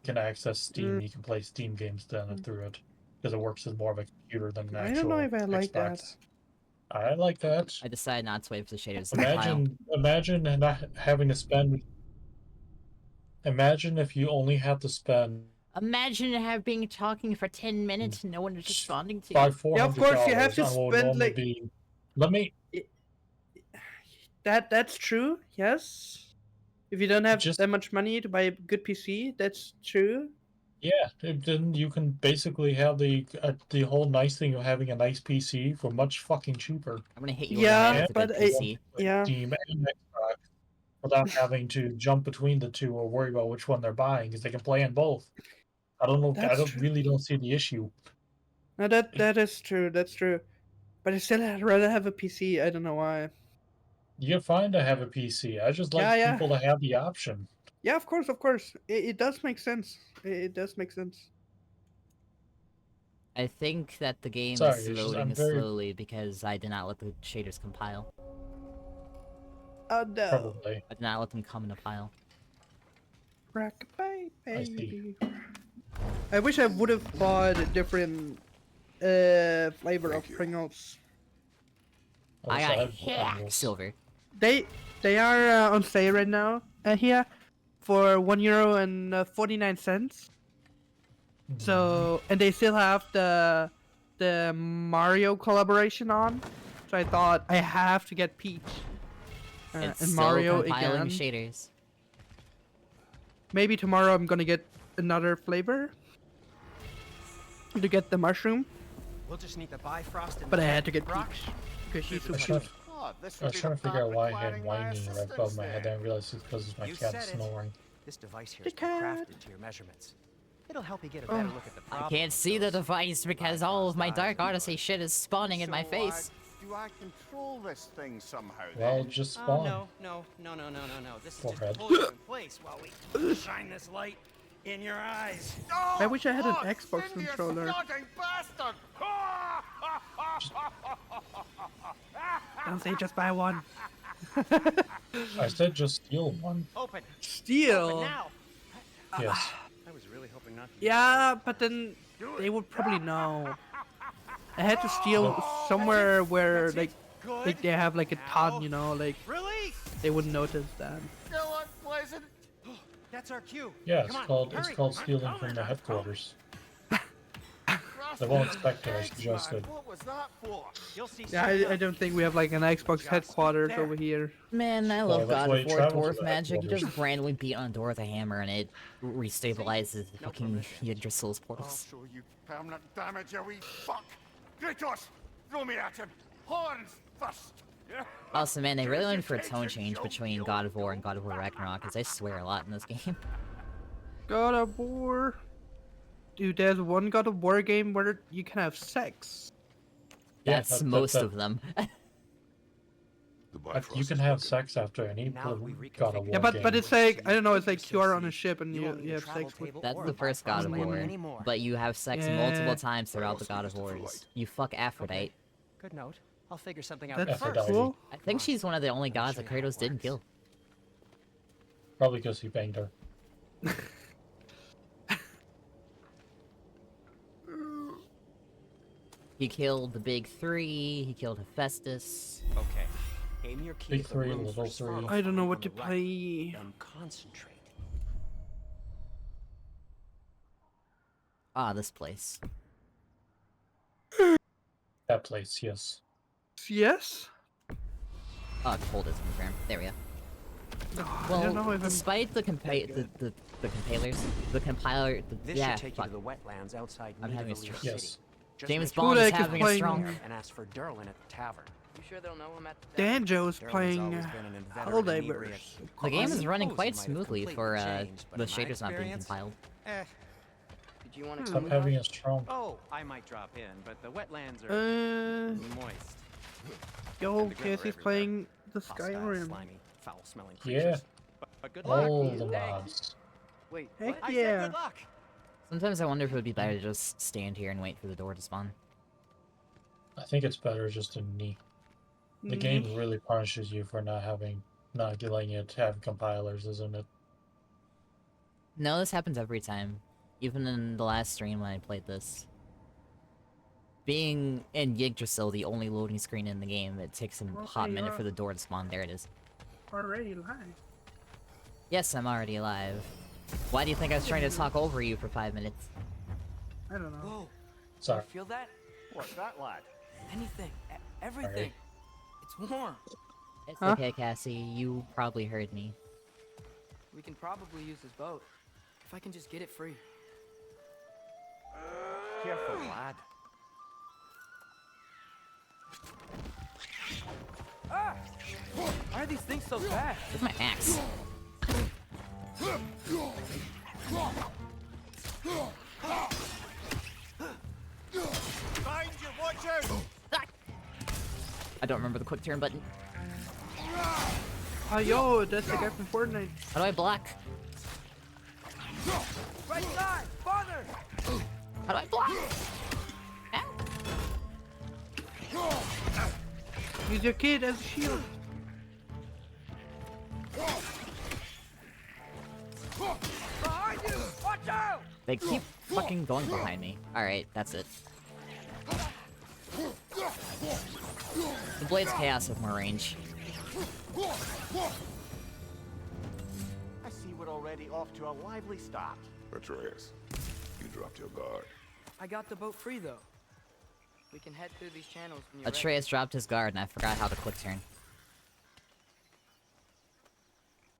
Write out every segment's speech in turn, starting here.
can access Steam. You can play Steam games then through it because it works as more of a computer than an I don't know actual if I like that. Xbox. I like that. I decided not to wait for the shaders to compile. Imagine not having to spend. Imagine if you only have to spend. Imagine being talking for 10 minutes and no one is responding to By you. Yeah, of course you have $400 to on what would spend normally like be. Let me that's true. Yes. If you don't have just. that much money to buy a good PC, that's true. Yeah, then you can basically have the whole nice thing of having a nice PC for much fucking cheaper. I'm gonna hit you over the head Yeah, with a but good PC. yeah, Steam and Xbox without having to jump between the two or worry about which one they're buying because they can play in both. I don't know. I that's true. really don't see the issue. No, that is true. That's true. But I still I'd rather have a PC. I don't know why. You're fine to have a PC. I just Yeah, like yeah, people to have the option. yeah. Of course, of course. It does make sense. It does make sense. I think that the game Sorry, is it's just loading I'm very slowly because I did not let the shaders compile. Oh no. probably. I did not let them come in a pile. Rock I see. baby. I wish I would have bought a different flavor of Pringles. I Also, got have Pringles. silver. They are on sale right now here for €1.49. So and they still have the Mario collaboration on. So I thought I have to get Peach It's and still Mario compiling again. shaders. Maybe tomorrow I'm gonna get another flavor to get the mushroom. We'll just need to buy Frost and But I had to get Brock. Peach because she's so I was cute. trying to figure out why I had whining right above my head. I realized it's because my You cat said it. snoring. This device here The has been cat. crafted to your measurements. It'll help you get a better look at the problem. I can't see the device because all of my Dark Odyssey shit is spawning in my face. Do I control this thing somehow Well, then? just Oh, spawn. no. This is Forehead. just hold you in place while we shine this light in your eyes. I wish I had an Oh, Xbox Cindy, you controller. snogging bastard! Don't say just buy one. I said just steal one. Open. Open Steal. now. Yes. I was really hoping not to. Yeah, but then they would probably know. I had to steal somewhere where like they have like a ton, you know, like Release. they wouldn't notice that. Still unpleasant? That's our cue. Yeah, Come on, it's hurry. called stealing from the headquarters. They won't expect it, I suggested. What was that for? You'll see. Yeah, I don't think we have like an Xbox headquarters over here. Man, I Well, love that's God why of you War travel to dwarf the magic. You headquarters. just randomly beat on a door with a hammer and it restabilizes the fucking Yggdrasil's I'll portals. show you permanent damage, you wee fuck! Kratos! Throw me at him! Horns first! Yeah. Also, man, they really went for a tone change between God of War and God of War Ragnarok, because I swear a lot in this game. God of War. Dude, there's one God of War game where you can have sex. Yeah, That's most of them. You can have sex after any Now that we God of reconfigured War Yeah, but game. it's like I don't know, it's like you are on a ship and You won't need you a have travel sex with. table That's or the a first bypass God of plan War, anymore. but you have sex Yeah. multiple times throughout the God of Wars. You fuck Aphrodite. Good note. I'll figure something out That's first. Aphrodite. cool. I think she's one of the only gods that show you how Kratos it didn't works. kill. Probably because he banged her. He killed the big three, he killed Hephaestus. Okay. Aim your key Big at the three, rooms level for spawn three. I don't know on what the to right, play. and concentrate. Ah, this place. That place, yes. Yes. Oh, cold is confirmed. There we go. Oh, I Well, don't know if I'm. despite the compilers, the compiler, This yeah, should take fuck. you to the wetlands outside I'm having a Nidavellir stroke. City. Yes. Just James make sure Bond is Budek is having a playing- strong. there and ask for Derlin at the tavern. You sure they'll know him at the Danjo's Derlin's playing always been an inveterate Helldivers. inebriate. The game I is running suppose quite he might have smoothly completely for changed, but the in my shaders not being experience, compiled. Eh. Did you want to Stop come having a strong. Oh, I might drop in, but the wetlands are moist. Yo, And the Grim are Casey's everywhere. playing the Hostile, Skyrim. slimy, foul-smelling Yeah. creatures. But good luck. All the Thanks. mobs. Wait, Heck what? I said yeah. good luck. Sometimes I wonder if it would be better to just stand here and wait for the door to spawn. I think it's better just to knee. The game really punishes you for not letting it have compilers, isn't it? No, this happens every time. Even in the last stream when I played this. Being in Yggdrasil, the only loading screen in the game, it takes a hot Okay, minute for the door to spawn. There it is. Already live. Yes, I'm already alive. Why do you think I was trying to talk over you for 5 minutes? I don't know. Whoa. Sorry. You feel that? What's that, lad? Anything. Everything. It's warm. It's Huh? okay, Cassie. You probably heard me. We can probably use this boat. If I can just get it free. Careful, lad. Ah! Why are these things so fast? Where's my axe? Behind you, watch out! I don't remember the quick turn button. Oh, yo, that's the guy from Fortnite. How do I block? Right side! Farther! How do I block? Ow. Use your kid as a shield. Behind you! Watch out! They keep fucking going behind me. Alright, that's it. The Blade's Chaos have more range. I see we're already off to a lively start. Atreus, you dropped your guard. I got the boat free though. We can head through these channels when you're Atreus dropped his guard and I forgot how to quick turn.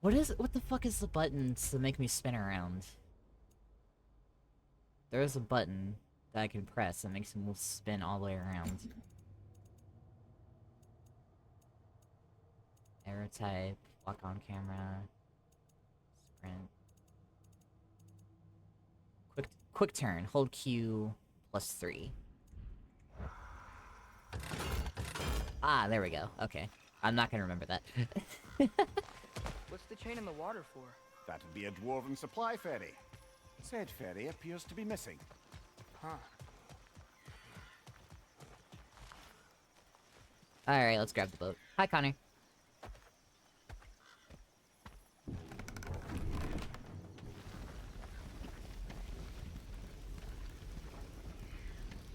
What the fuck is the buttons to make me spin around? There's a button that I can press that makes me spin all the way around. Arrow type, lock on camera, sprint. Quick turn, hold Q +3. Ah, there we go. Okay. I'm not gonna remember that. What's the chain in the water for? That'd be a dwarven supply ferry. Said ferry appears to be missing. Huh. Alright, let's grab the boat. Hi, Connor.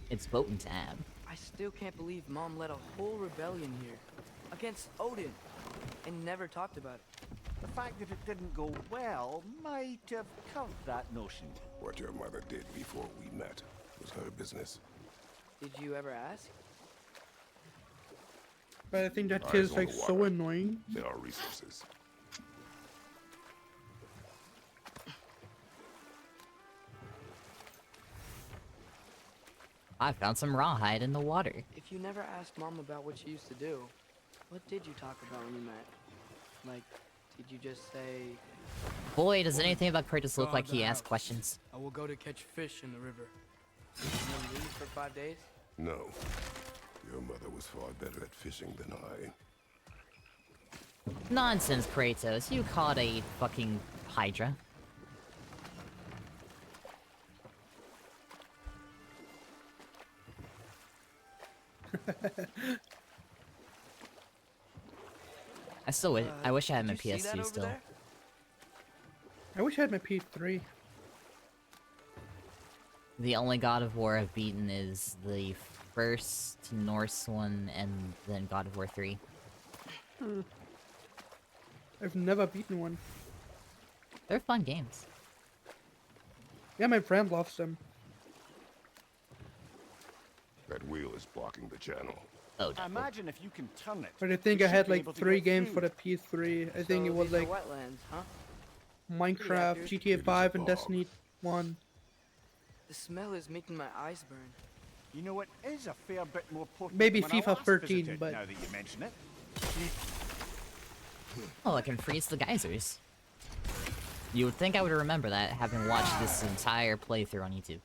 It's boating time. I still can't believe Mom led a whole rebellion here. Against Odin. And never talked about it. The fact that it didn't go well might have covered that notion. What your mother did before we met was her business. Did you ever ask? But I think that Eyes kid is on like the so water. annoying. There are resources. I found some rawhide in the water. If you never asked Mom about what she used to do, what did you talk about when you met? Like, did you just say, Boy, does anything about Kratos look like he asks questions. I will go to catch fish in the river. and then leave for 5 days? No. Your mother was far better at fishing than I. Nonsense, Kratos. You caught a fucking Hydra. I wish I had my Did you see that PS2 over still. there? I wish I had my P3. The only God of War I've beaten is the first Norse one and then God of War 3. I've never beaten one. They're fun games. Yeah, my friend loves them. That wheel is blocking the channel. Oh, I imagine if you can turn it. But I think you I had should be like able to 3 get games through. for the PS3. I think So it was these are like wetlands, huh? Minecraft, accurate. GTA 5, and Destiny 1. The smell is making my eyes burn. You know, it is a fair bit more potent Maybe than when I FIFA last 13, visited, but- now that you mention it. Oh, I can freeze the geysers. You would think I would remember that, having watched this entire playthrough on YouTube.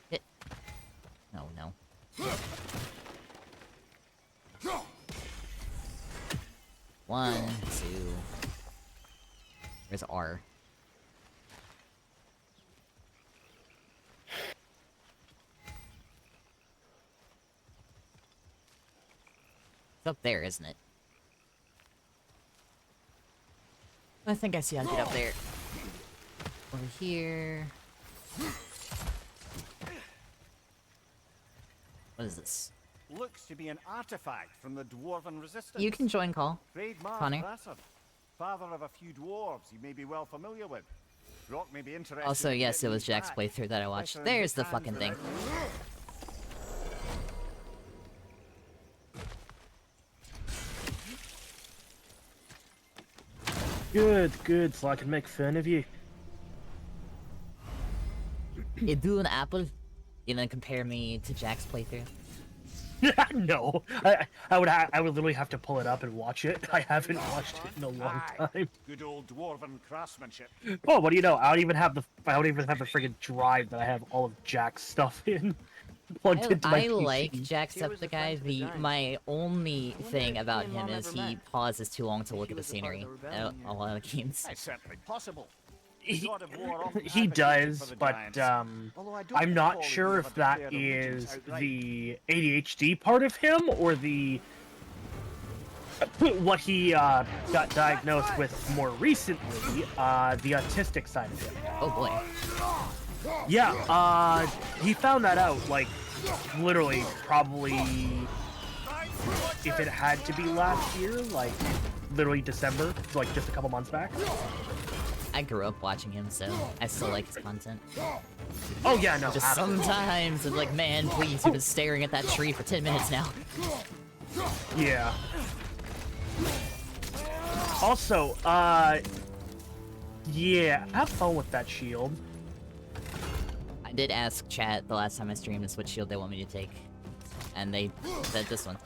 Hit. No, no. One, two. Where's R? It's up there, isn't it? I think I see how to get up there. Over here. What is this? Looks to be an artifact from the Dwarven Resistance. You can join call. Great Connor. Brasser, father of a few dwarves you may be well familiar with. Rock may be interested. Also, in yes, it getting was you Jack's back. playthrough that I watched. Better in There's good the hands fucking thing. without- Good, so I can make fun of you. You do an apple? You know, compare me to Jack's playthrough? No, I would literally have to pull it up and watch it. I haven't watched it in a long Aye. time. Good old Dwarven craftsmanship. Oh, what do you know? I don't even have the friggin' drive that I have all of Jack's stuff in. Plugged into my I PC. like Here was the Jacksepticeye. friends of the giants. My only wonder thing if about me and him Mom is ever he met. pauses too long to look He at the was a part of scenery. the rebellion A lot of games. It's certainly possible. He, God of War often he advocated does, for the but giants, although I don't I'm recall not if sure he if ever that declared allegiance is outright. the ADHD part of him or the what he got diagnosed with more recently, the autistic side of him. Oh boy. Yeah, he found that out like literally probably if it had to be last year, like literally December, so like just a couple months back. I grew up watching him, so I still like his content. Oh yeah, no, Just absolutely. sometimes it's like, man, please, you've been staring at that tree for 10 minutes now. Yeah. Also, yeah, have fun with that shield. I did ask chat the last time I streamed this what shield they want me to take. And they said this one.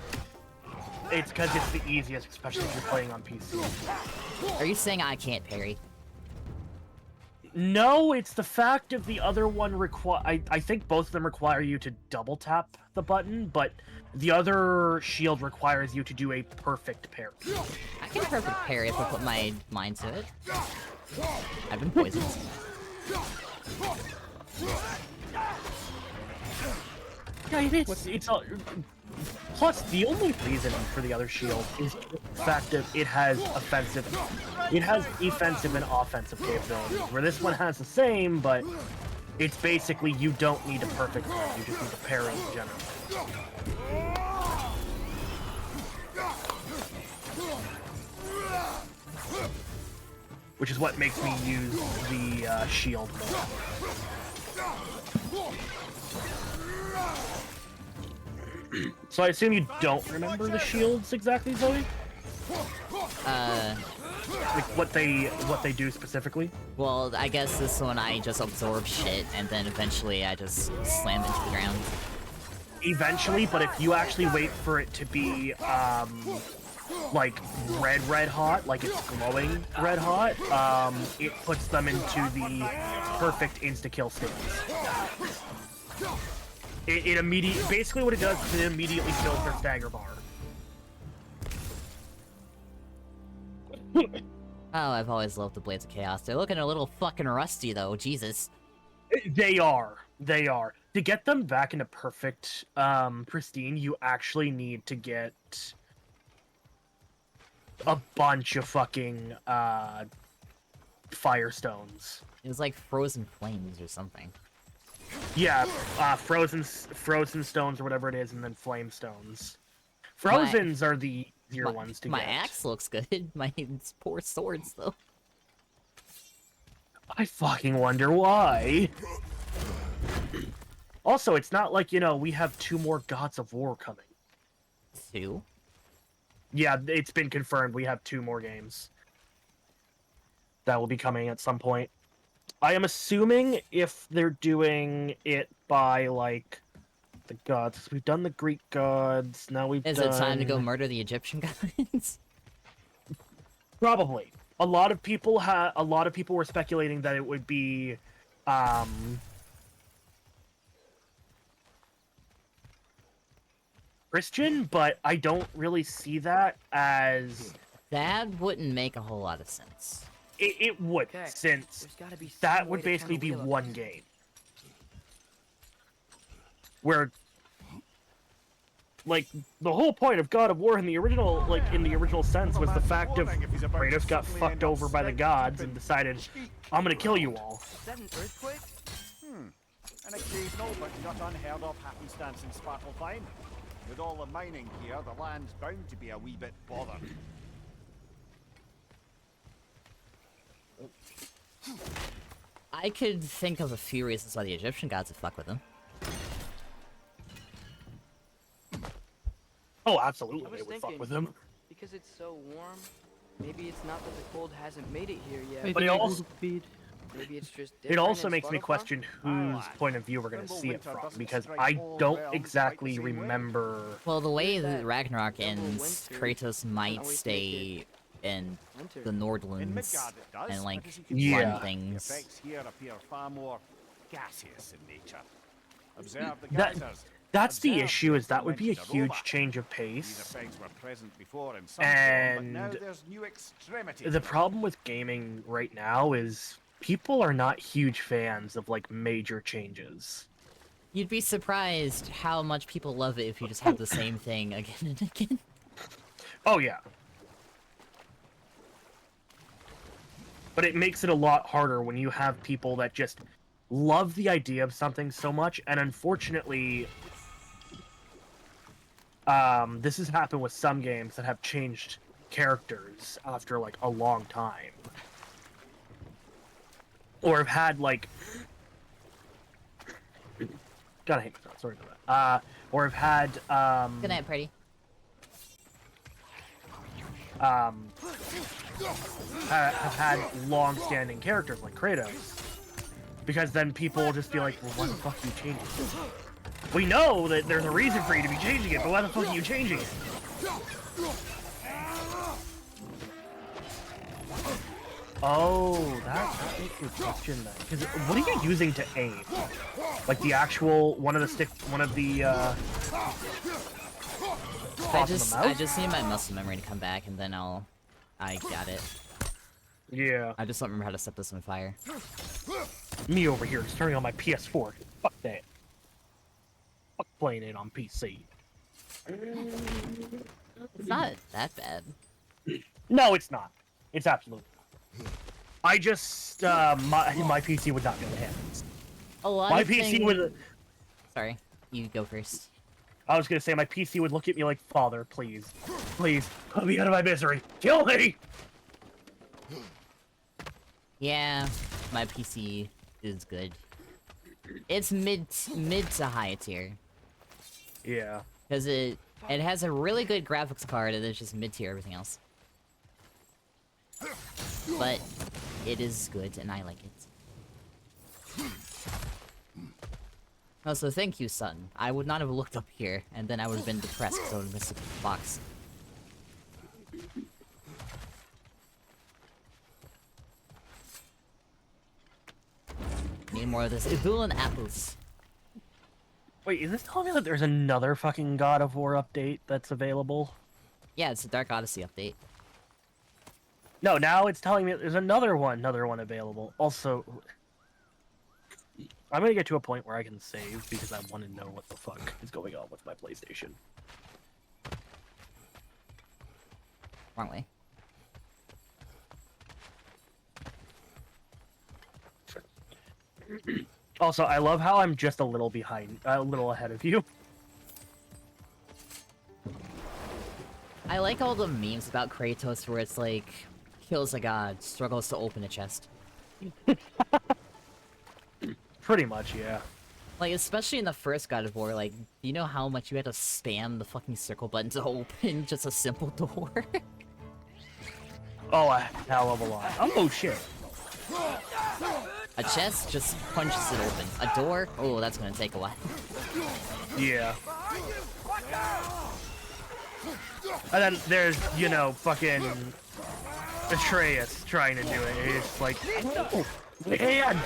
It's because it's the easiest, especially if you're playing on PC. Are you saying I can't parry? No, it's the fact of the other one I think both of them require you to double tap the button, but the other shield requires you to do a perfect parry. I can perfect parry if I put my mind to it. I've been poisoned. Yeah, it's all... Plus, the only reason for the other shield is the fact that it has defensive and offensive capabilities, where this one has the same, but it's basically you don't need a perfect parry, you just need a parry in general. Which is what makes me use the shield more. So I assume you don't remember the shields exactly, Zoe? Like what they do specifically? Well, I guess this one I just absorb shit, and then eventually I just slam into the ground. Eventually, but if you actually wait for it to be, like red hot, like it's glowing red hot, it puts them into the perfect insta-kill stance. It basically what it does is it immediately kills their stagger bar. Oh, I've always loved the Blades of Chaos. They're looking a little fucking rusty, though. Jesus. They are. To get them back into perfect, pristine, you actually need to get a bunch of fucking, firestones. It was like Frozen Flames or something. Yeah, frozen stones or whatever it is, and then flame stones. Frozens are the easier ones to my get. My axe looks good. My poor swords, though. I fucking wonder why. Also, it's not like, you know, we have 2 more Gods of War coming. 2? Yeah, it's been confirmed. We have 2 more games that will be coming at some point. I am assuming if they're doing it by, like, the gods. We've done the Greek gods, now we've done... Is it time to go murder the Egyptian gods? Probably. A lot of people were speculating that it would be, Christian, but I don't really see that as... That wouldn't make a whole lot of sense. It would, Okay, since there's gotta be that some would way to turn basically the be wheel up one there. game. Where like the whole point of God of War in the original, sense, was the fact of Kratos got fucked over by the gods and decided, I'm gonna kill you all. Is that an earthquake? An occasional but not unheard of happenstance in Svartalfheim. With all the mining here, the land's bound to be a wee bit bothered. I could think of a few reasons why the Egyptian gods would fuck with them. Oh, I absolutely, was they would fuck thinking- with him. Because it's so warm, maybe it's not that the cold hasn't made it here yet. I But think it I also- Googled speed. Maybe it's just It different also in makes me Svartalfheim? question whose point of view we're gonna see it from, because I don't exactly remember. Well, the way Here's that that Ragnarok double ends, winter Kratos might always stay in Winter. the In Nordlands Midgard it does, and, like, but as you can Yeah. see, run the things. effects here appear far more gaseous in nature. Observe the That- geysers. That's the Observe issue, is that would be a aforementioned huge aroma. change of These pace. effects were present before in some form, but now And there's new extremities. the problem with gaming right now is people are not huge fans of, like, major changes. You'd be surprised how much people love it if you just have the same thing again and again. Oh, yeah. But it makes it a lot harder when you have people that just love the idea of something so much, and unfortunately, this has happened with some games that have changed characters after, like, a long time. Or have had, like... Gotta hate my throat, sorry about that. Or have had, Good night, pretty. have had long-standing characters like Kratos. Because then people will just be like, well, why the fuck are you changing it? We know that there's a reason for you to be changing it, but why the fuck are you changing it? Oh, that makes me question that. Because what are you using to aim? Like the actual one of the I spots on the mouse? just need my muscle memory to come back, and then I got it. Yeah. I just don't remember how to set this on fire. Me over here just turning on my PS4. Fuck that. Fuck playing it on PC. It's not that bad. No, it's not. It's absolutely not. I just, my PC would not be able to handle this. A lot My of PC things... would... Sorry, you go first. I was gonna say, my PC would look at me like, Father, please. Please, put me out of my misery. Kill me! Yeah, my PC is good. It's mid to high tier. Yeah. Because it has a really good graphics card, and it's just mid tier everything else. But it is good, and I like it. Also, thank you, son. I would not have looked up here, and then I would have been depressed because I would have missed the box. Need more of this Evulan apples. Wait, is this telling me that there's another fucking God of War update that's available? Yeah, it's a Dark Odyssey update. No, now it's telling me that there's another one available. Also, I'm gonna get to a point where I can save because I want to know what the fuck is going on with my PlayStation. Wrong way. Also, I love how I'm just a little ahead of you. I like all the memes about Kratos where it's like, kills a god, struggles to open a chest. Pretty much, yeah. Like, especially in the first God of War, like, you know how much you had to spam the fucking circle button to open just a simple door? Oh, a hell of a lot. Oh, shit. A chest just punches it open. A door? Oh, that's gonna take a while. Yeah. And then there's, you know, fucking Atreus trying to do it. It's like, oh, man!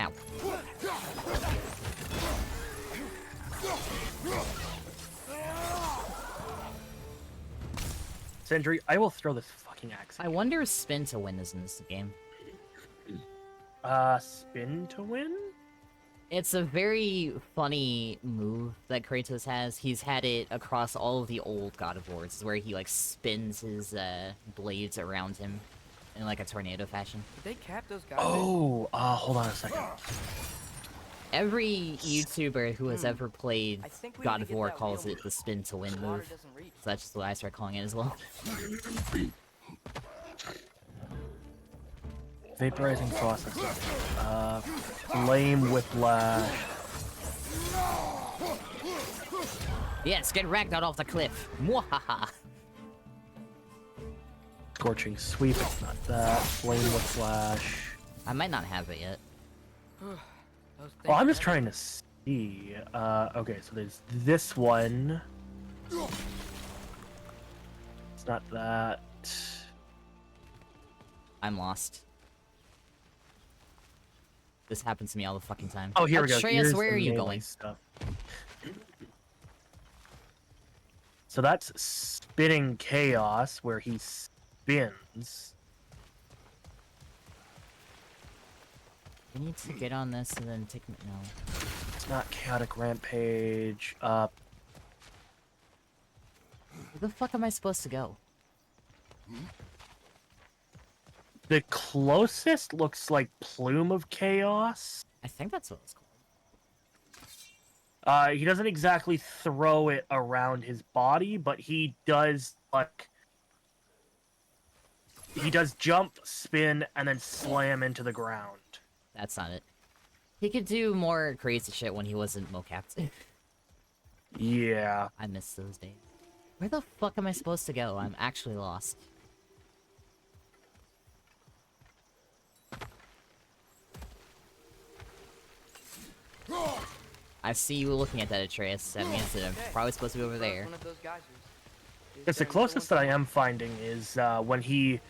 Ow. Sindri, I will throw this fucking axe. I wonder if spin to win is in this game. Spin to win? It's a very funny move that Kratos has. He's had it across all of the old God of Wars, where he like spins his blades around him in like a tornado fashion. Did they cap those guys? Oh, hold on a second. Every YouTuber who has ever played I think we God need of to get War that calls wheel it the spin to win The water move. doesn't reach. So that's just what I start calling it as well. Vaporizing process. Flame whiplash. Yes, get Ragnarok off the cliff. Mwahaha. Scorching sweep. It's not that. Flame whiplash. I might not have it yet. Those Oh, I'm things just trying to see. Okay, so there's this one. It's not that. I'm lost. This happens to me all the fucking time. Oh, here we go. Atreus, Here's where the are you melee going? stuff. So that's spinning chaos, where he spins. I need to get on this and then take me. No. It's not chaotic rampage. Where the fuck am I supposed to go? The closest looks like Plume of Chaos. I think that's what it's called. He doesn't exactly throw it around his body, but he does like he does jump, spin, and then slam into the ground. That's not it. He could do more crazy shit when he wasn't mocapped. Yeah. I miss those days. Where the fuck am I supposed to go? I'm actually lost. I see you looking at that, Atreus. That means that I'm probably supposed to be over there. One of those geysers. Is Because the there another closest one? that I am finding is when he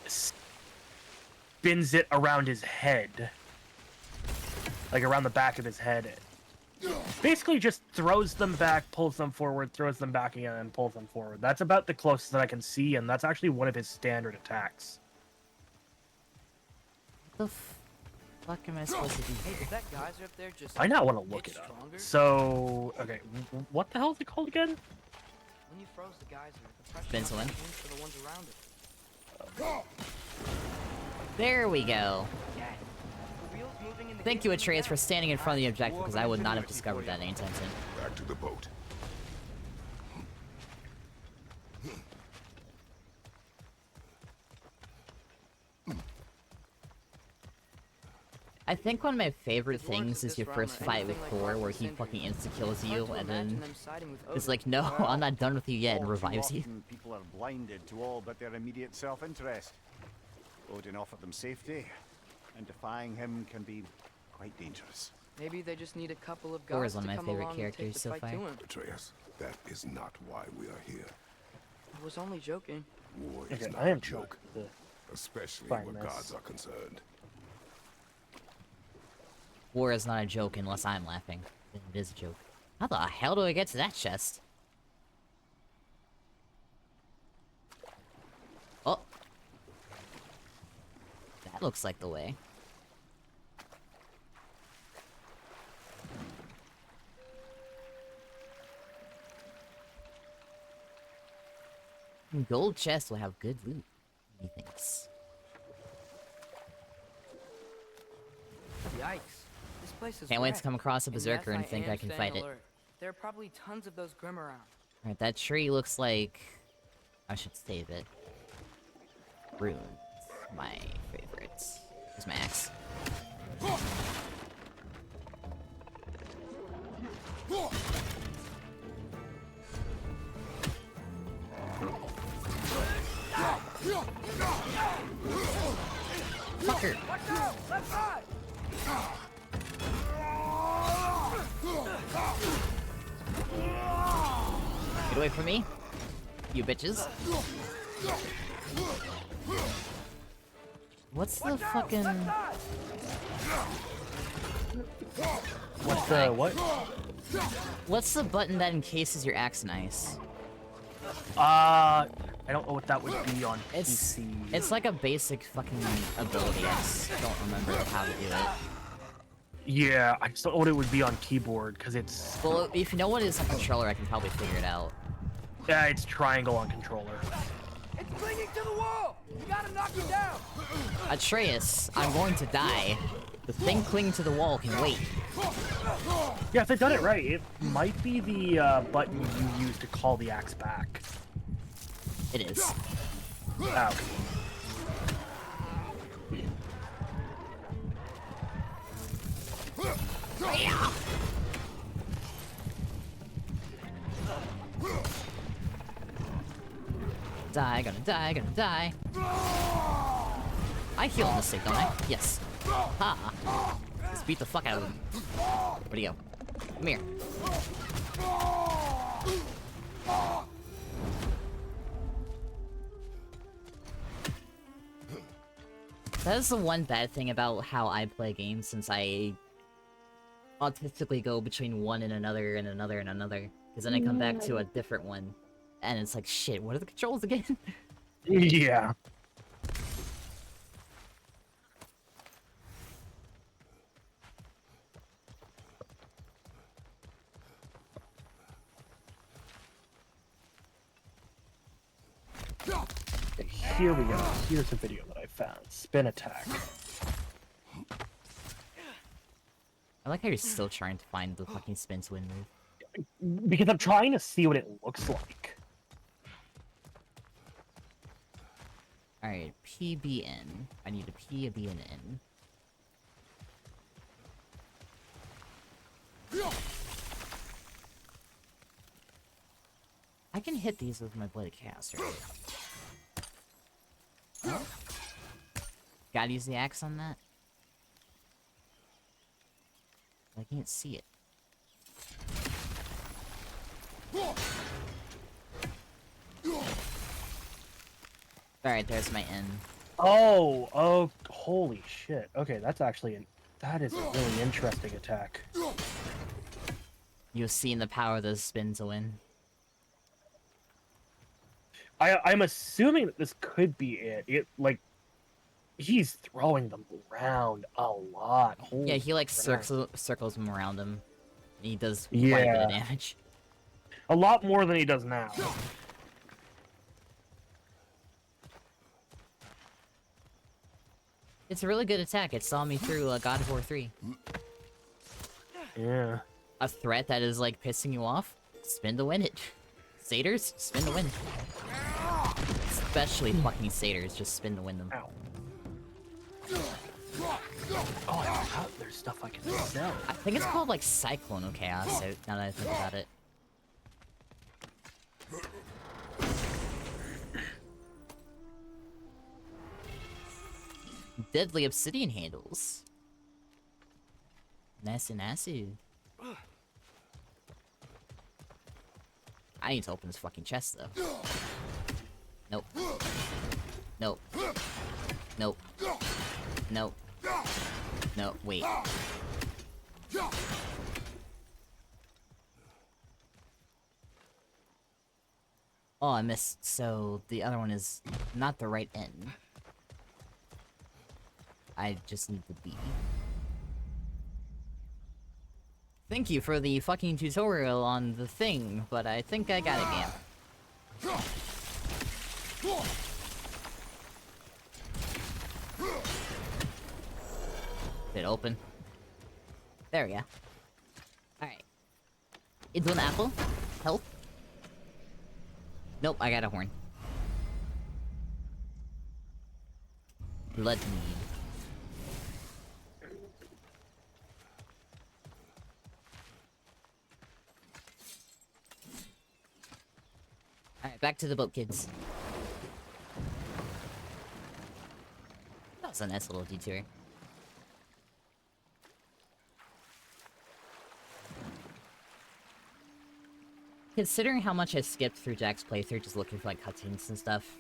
spins it around his head. Like around the back of his head. Basically just throws them back, pulls them forward, throws them back again, and pulls them forward. That's about the closest that I can see, and that's actually one of his standard attacks. What the fuck am I supposed to do? Hey, did that geyser up there just I now want to look get it up. stronger? So, okay, what the hell is it called again? When you froze the geyser, the pressure Spin to must win. have changed for the ones around it. There we go. Yeah. The wheels moving in the Thank you, gates Atreus, for down. standing in front of the objective, because I would not have discovered that anytime soon. Back to the boat. I think one of my favorite If it works things with is your this first armor, fight with anything like Thor, Marvel where he Sindri. fucking insta-kills you, Hard to and imagine then them siding with it's Odin. like, no, I'm not done with you yet, and All too revives you. often, people are blinded to all but their immediate self-interest. Odin offered them safety, and defying him can be quite dangerous. Maybe they just need a couple of Thor is guys one to of my come favorite along and take characters the so fight far. to him. Atreus, that is not why we are here. I was only joking. War is Okay, not I am a joke, trying especially find where this. gods are concerned. War is not a joke unless I'm laughing. Then it is a joke. How the hell do I get to that chest? Oh. That looks like the way. Gold chest will have good loot, he thinks. Yikes. This place is Can't wait to wrecked. come across a And yes, berserker and think I am can staying fight it. alert. There are probably tons of those Grim around. Alright, that tree looks like... I should save it. Runes. My favorite. Here's my axe. Fucker! Get away from me, you bitches. What's the fucking... What's the what? What's the button that encases your axe in ice? I don't know what that would be on It's PC. it's like a basic fucking ability. I just don't remember how to do it. Yeah, I just don't know what it would be on keyboard because it's Well, if you know what it is on controller, I can probably figure it out. yeah, it's triangle on controller. It's clinging to the wall! You gotta knock it down! Atreus, I'm going to die. The thing clinging to the wall can wait. Yeah, if they've done it right, it might be the button you use to call the axe back. It is. Oh. Die, gonna die, gonna die. I heal on this thing, don't I? Yes. Ha! Let's beat the fuck out of him. Where'd he go? Come here. That is the one bad thing about how I play games, since I autistically go between one and another and another and another. Because then I come back to a different one. And it's like, shit, what are the controls again? Yeah. Here we go. Here's a video that I found. Spin attack. I like how you're still trying to find the fucking spin to win move. Because I'm trying to see what it looks like. Alright, PBN. I need a P, a B, and an N. I can hit these with my Blade of Chaos, right? Oh. Gotta use the axe on that? I can't see it. Alright, there's my N. Oh, holy shit. Okay, that is a really interesting attack. You've seen the power of the spin to win. I'm assuming that this could be it. He's throwing them around a lot. Holy Yeah, he like crap. circles them around him. He does quite a bit of damage. A lot more than he does now. It's a really good attack. It saw me through God of War 3. Yeah. A threat that is like pissing you off? Spin to win it. Satyrs? Spin to win. Especially fucking satyrs, just spin to win them. Ow. Oh, I forgot there's stuff I can sell. I think it's called like Cyclonal Chaos, so now that I think about it. Deadly obsidian handles. Nasty nasty. I need to open this fucking chest though. Nope. Nope. Nope. Nope. No, wait. Oh, I missed. So the other one is not the right end. I just need the B. Thank you for the fucking tutorial on the thing, but I think I got it, game. Did it open? There we go. Alright. Into an apple. Health. Nope, I got a horn. Blood mead. Alright, back to the boat, kids. That was a nice little detour. Considering how much I skipped through Jack's playthrough just looking for like cutscenes and stuff,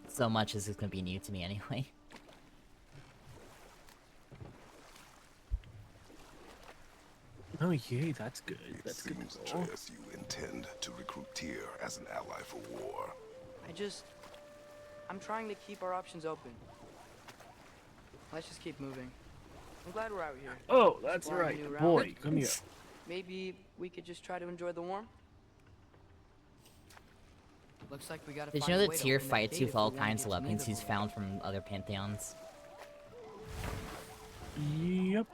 so much is gonna be new to me anyway. Oh yay, that's good. That's good. Seems, Atreus, you intend to recruit Tyr as an ally for war. I'm trying to keep our options open. Let's just keep moving. I'm glad we're out here. Oh, that's Exploring right. new Boy, realms. come here. Maybe we could just try to enjoy the warmth. Looks like we gotta Did you find know a that way to Tyr open that fights gate with if we all wanna kinds of get to weapons he's Neverwhere. found from other pantheons? Yep.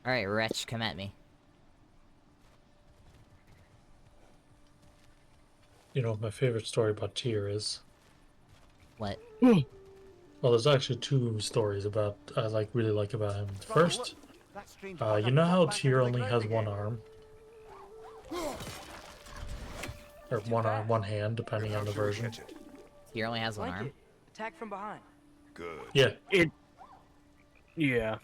Alright, wretch, come at me. You know what my favorite story about Tyr is? What? Well, there's actually two stories about I really like about him. First, That strange you bugger know how popped back Tyr out of the only ground has one again. arm? Or one hand, depending on the Perhaps you'll version. catch it. Tyr only has one Flank arm? it. Attack from behind. Good. Yeah. Yeah.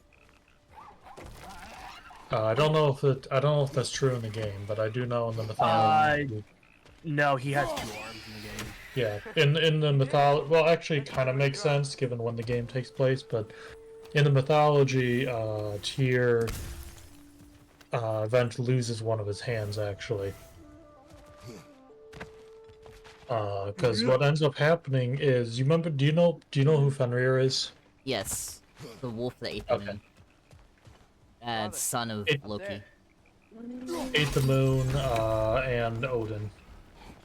I don't know if that's true in the game, but I do know in the mythology. No, he has 2 arms in the game. Yeah, in the mythology, well, actually, it kind of makes sense given when the game takes place. But in the mythology, Tyr eventually loses one of his hands, actually. Because what ends up happening is, you remember? Do you know who Fenrir is? Yes. The wolf that ate the Okay. moon. Son of It- Loki. Ate the moon, and Odin.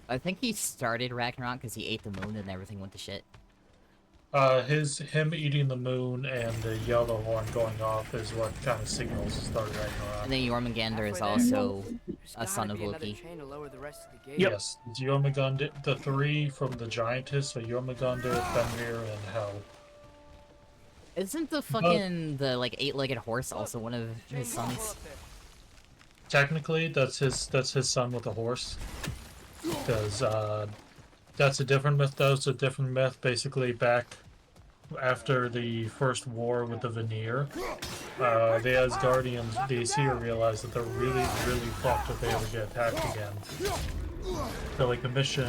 I think he started Ragnarok because he ate the moon and everything went to shit. Him eating the moon and the yellow horn going off is what kind of signals the start of Ragnarok. And then Jormungandr is Halfway there. also There's a son gotta of be another Loki. chain to lower the rest of the gate. Yep. Yes, it's Jormungandr, the 3 from the Giantess, so Jormungandr, Fenrir, and Hel. Isn't the fucking, the, like, 8-legged horse also one of Chain his to pull sons? up there. Technically, that's his son with a horse, because that's a different myth. That was a different myth, basically back after the first war with the Vanir. The Asgardians, the Aesir, realized that they're really, really fucked if they ever get attacked again. So they commission.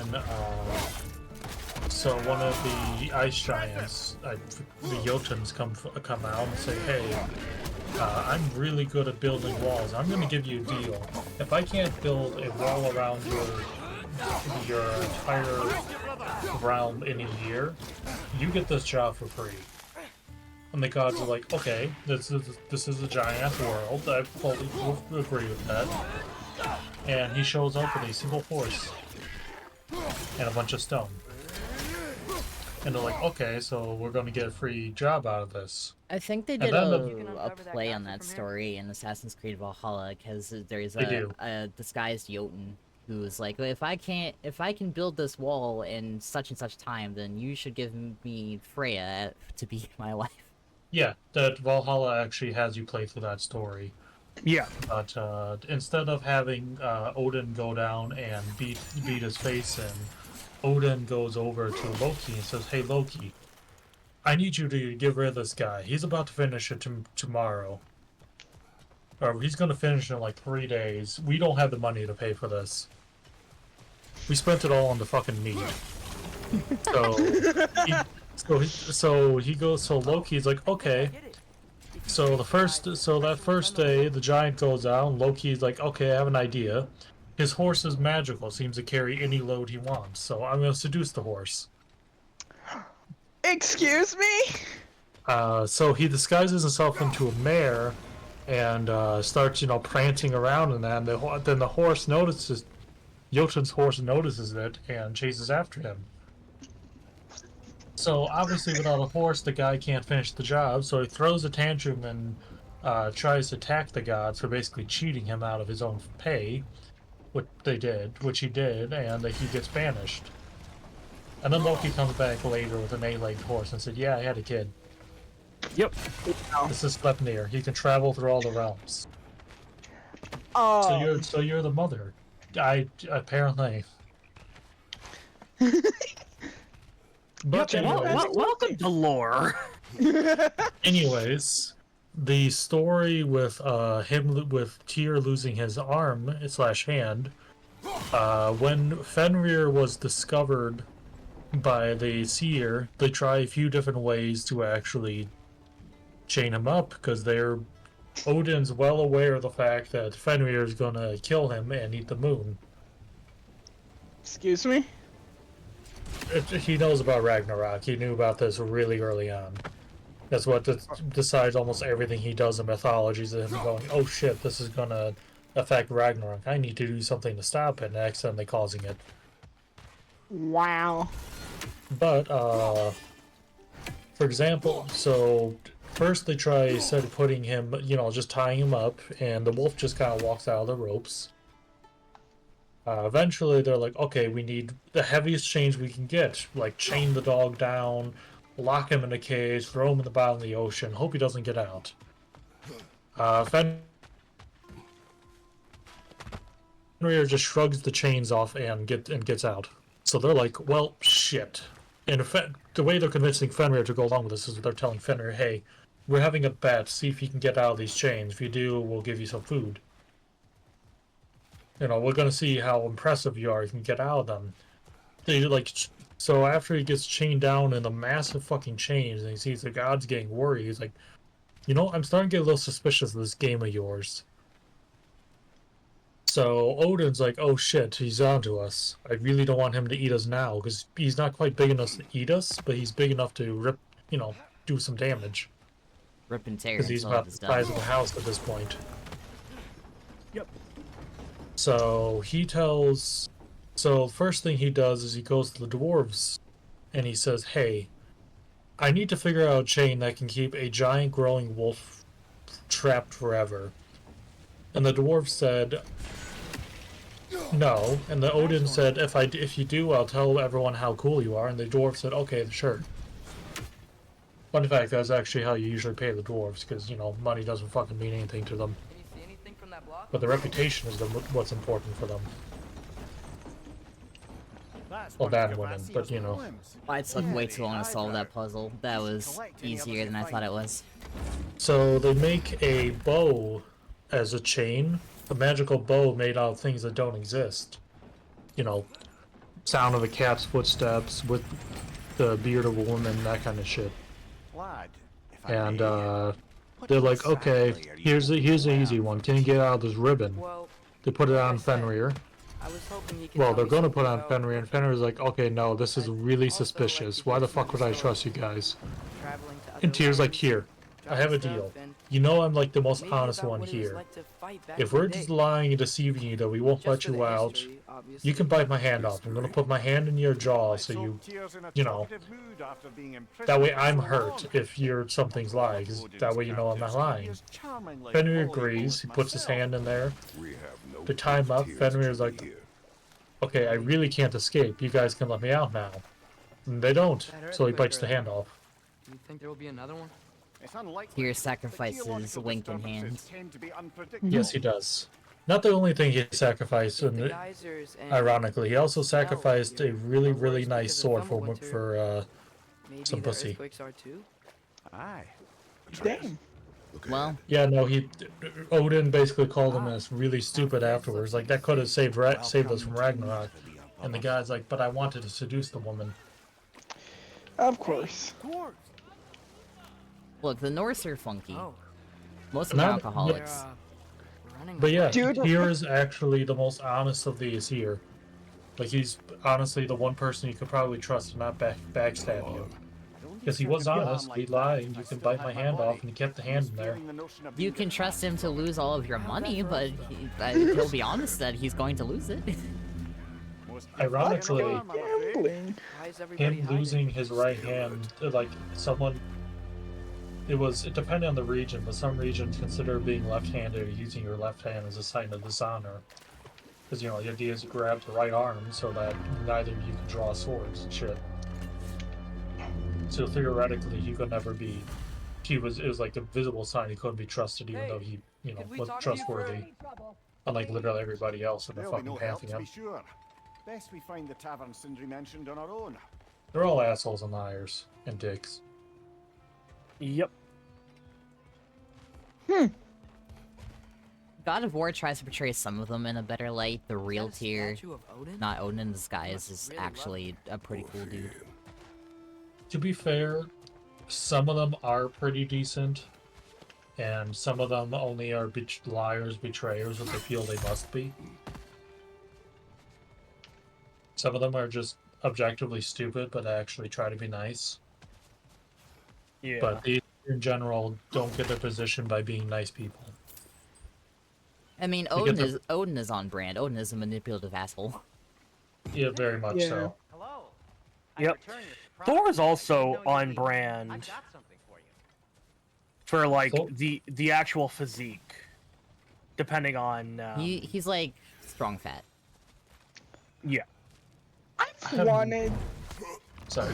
So one of the ice giants, the Jotuns, come out and say, "Hey, I'm really good at building walls. I'm going to give you a deal. If I can't build a wall around your entire realm in a year, you get this job for free." And the gods are like, "Okay, this is a giant world. I fully agree with that." And he shows up with a single horse and a bunch of stone. And they're like, "Okay, so we're going to get a free job out of this." I think they And did then You can a uncover that play on castle that from here? story in Assassin's Creed Valhalla, because there's They do. a disguised Jotun who's like, if I can build this wall in such and such time, then you should give me Freya to be my wife. Yeah, that Valhalla actually has you play through that story. Yeah. But instead of having Odin go down and beat his face in, Odin goes over to Loki and says, "Hey Loki, I need you to get rid of this guy. He's about to finish it tomorrow. Or he's going to finish in like 3 days. We don't have the money to pay for this. We spent it all on the fucking meat." So Loki's like, "Okay." So that first day, the giant goes out, and Loki's like, "Okay, I have an idea. His horse is magical, seems to carry any load he wants, so I'm gonna seduce the horse." Excuse me? So he disguises himself into a mare and starts, prancing around in that, and then the horse notices, Jotun's horse notices it and chases after him. So obviously without a horse, the guy can't finish the job, so he throws a tantrum and tries to attack the gods for basically cheating him out of his own pay, which he did, and he gets banished. And then Loki comes back later with an 8-legged horse and said, "Yeah, I had a kid. Yep. This is Sleipnir. He can travel through all the realms." Oh. So you're the mother. Apparently. But Yep, anyways, welcome to lore. anyways, the story with Tyr losing his arm / hand, when Fenrir was discovered by the seer, they try a few different ways to actually chain him up, because Odin's well aware of the fact that Fenrir is gonna kill him and eat the moon. Excuse me? he knows about Ragnarok. He knew about this really early on. That's what decides almost everything he does in mythologies. And him going, oh shit, this is gonna affect Ragnarok. I need to do something to stop it, and accidentally causing it. Wow. But for example, so first they started putting him, just tying him up, and the wolf just kind of walks out of the ropes. Eventually, they're like, okay, we need the heaviest chains we can get. Like, chain the dog down, lock him in a cage, throw him in the bottom of the ocean, hope he doesn't get out. Fenrir just shrugs the chains off and gets out. So they're like, well, shit. And the way they're convincing Fenrir to go along with this is they're telling Fenrir, hey, we're having a bet, see if you can get out of these chains. If you do, we'll give you some food. We're gonna see how impressive you are. You can get out of them. So after he gets chained down in the massive fucking chains, and he sees the gods getting worried, he's like, I'm starting to get a little suspicious of this game of yours. So Odin's like, oh shit, he's onto us. I really don't want him to eat us now, because he's not quite big enough to eat us, but he's big enough to rip, do some damage. Rip and tear Because he's until about the it's size done. of a house at this point. Yep. So so first thing he does is he goes to the dwarves and he says, hey, I need to figure out a chain that can keep a giant growing wolf trapped forever. And the dwarves said, no. And the Odin said, if you do, I'll tell everyone how cool you are. And the dwarf said, okay, sure. Fun fact, that's actually how you usually pay the dwarves, because, money doesn't fucking mean anything to them. Can you see anything from that block? But the reputation is what's important for them. Well, bad women, but It took way too long to solve that puzzle. That was easier than I thought it was. So they make a bow as a chain, a magical bow made out of things that don't exist. Sound of a cat's footsteps with the beard of a woman, that kind of shit. Lad, if I And may, what they're like, okay, exactly are you here's an doing easy around one. Can you get out of this ribbon? Well, They put it like I on said, Fenrir. I was hoping you could Well, tell they're me gonna something put on about Fenrir, and Fenrir's like, okay, no, this is really also like suspicious. to Why hear the some fuck of would the I trust you stories. guys? Traveling to And other Tyr's like, lands, here, I have a driving deal. stuff, and I'm like the most maybe honest about one what it was here. like to fight back If in the we're day. just lying and deceiving you that we won't Just let for you the out, history, you obviously. can bite my hand off. I'm gonna put my hand in your jaw so you, that way I'm hurt if something's lying, 'cause that way I'm not lying. Fenrir agrees, he puts his hand in there. We have no To tie him up, tears Fenrir's to like, here. okay, I really can't escape. You guys can let me out now. And they don't, That so he earthquake bites the earlier. hand off. Do you think there will be another one? Tyr sacrifices Link in hand. Yes, he does. Not the only thing he sacrificed, If the and geysers and ironically, he also snow sacrificed a here really, are really worse nice because of sword Thumbwinter, maybe some the pussy. earthquakes are too? Aye. Damn. Look Well, ahead. Yeah, no, Odin basically called him as really stupid afterwards. Like, that could have saved us from Ragnarok. And the guy's like, but I wanted to seduce the woman. Of course. look, the Norse are funky. Oh, Most of them are Not- they're alcoholics. running But yeah, away. Dude. Tyr is actually the most honest of these here. Like, he's honestly the one person you could probably trust to not backstab you. Because he was honest, he lied, you can bite my hand off, and he kept the hand in there. You can trust him to lose all of your money, but he'll be honest that he's going to lose it. Ironically, Gambling. Why is everybody him hiding? losing his right hand, like, it depended on the region, but some regions consider being left-handed or using your left hand as a sign of dishonor. Because, the idea is to grab the right arm so that neither of you can draw swords and shit. So theoretically, he could never be. It was like a visible sign he couldn't be trusted, even though he, Could we was talk to you for trustworthy. Unlike literally everybody else in the There'll be fucking no help, to be pantheon. sure. Best we find the tavern Sindri mentioned on our own. They're all assholes and liars and dicks. Yep. God of War tries to portray some of them in a better light. The real Is that a Tyr, statue of Odin? not Odin in disguise, is really love actually a pretty cool dude. To be fair, some of them are pretty decent, and some of them only are liars, betrayers, what they feel they must be. Some of them are just objectively stupid, but actually try to be nice. Yeah. But they, in general, don't get their position by being nice people. I mean, They get Odin is on brand. Odin is a manipulative asshole. Yeah, very much Yeah. so. Hello. Yep. Thor is also on brand for like Thor- the actual physique, depending on. He's like strong fat. Yeah. I've wanted. Sorry.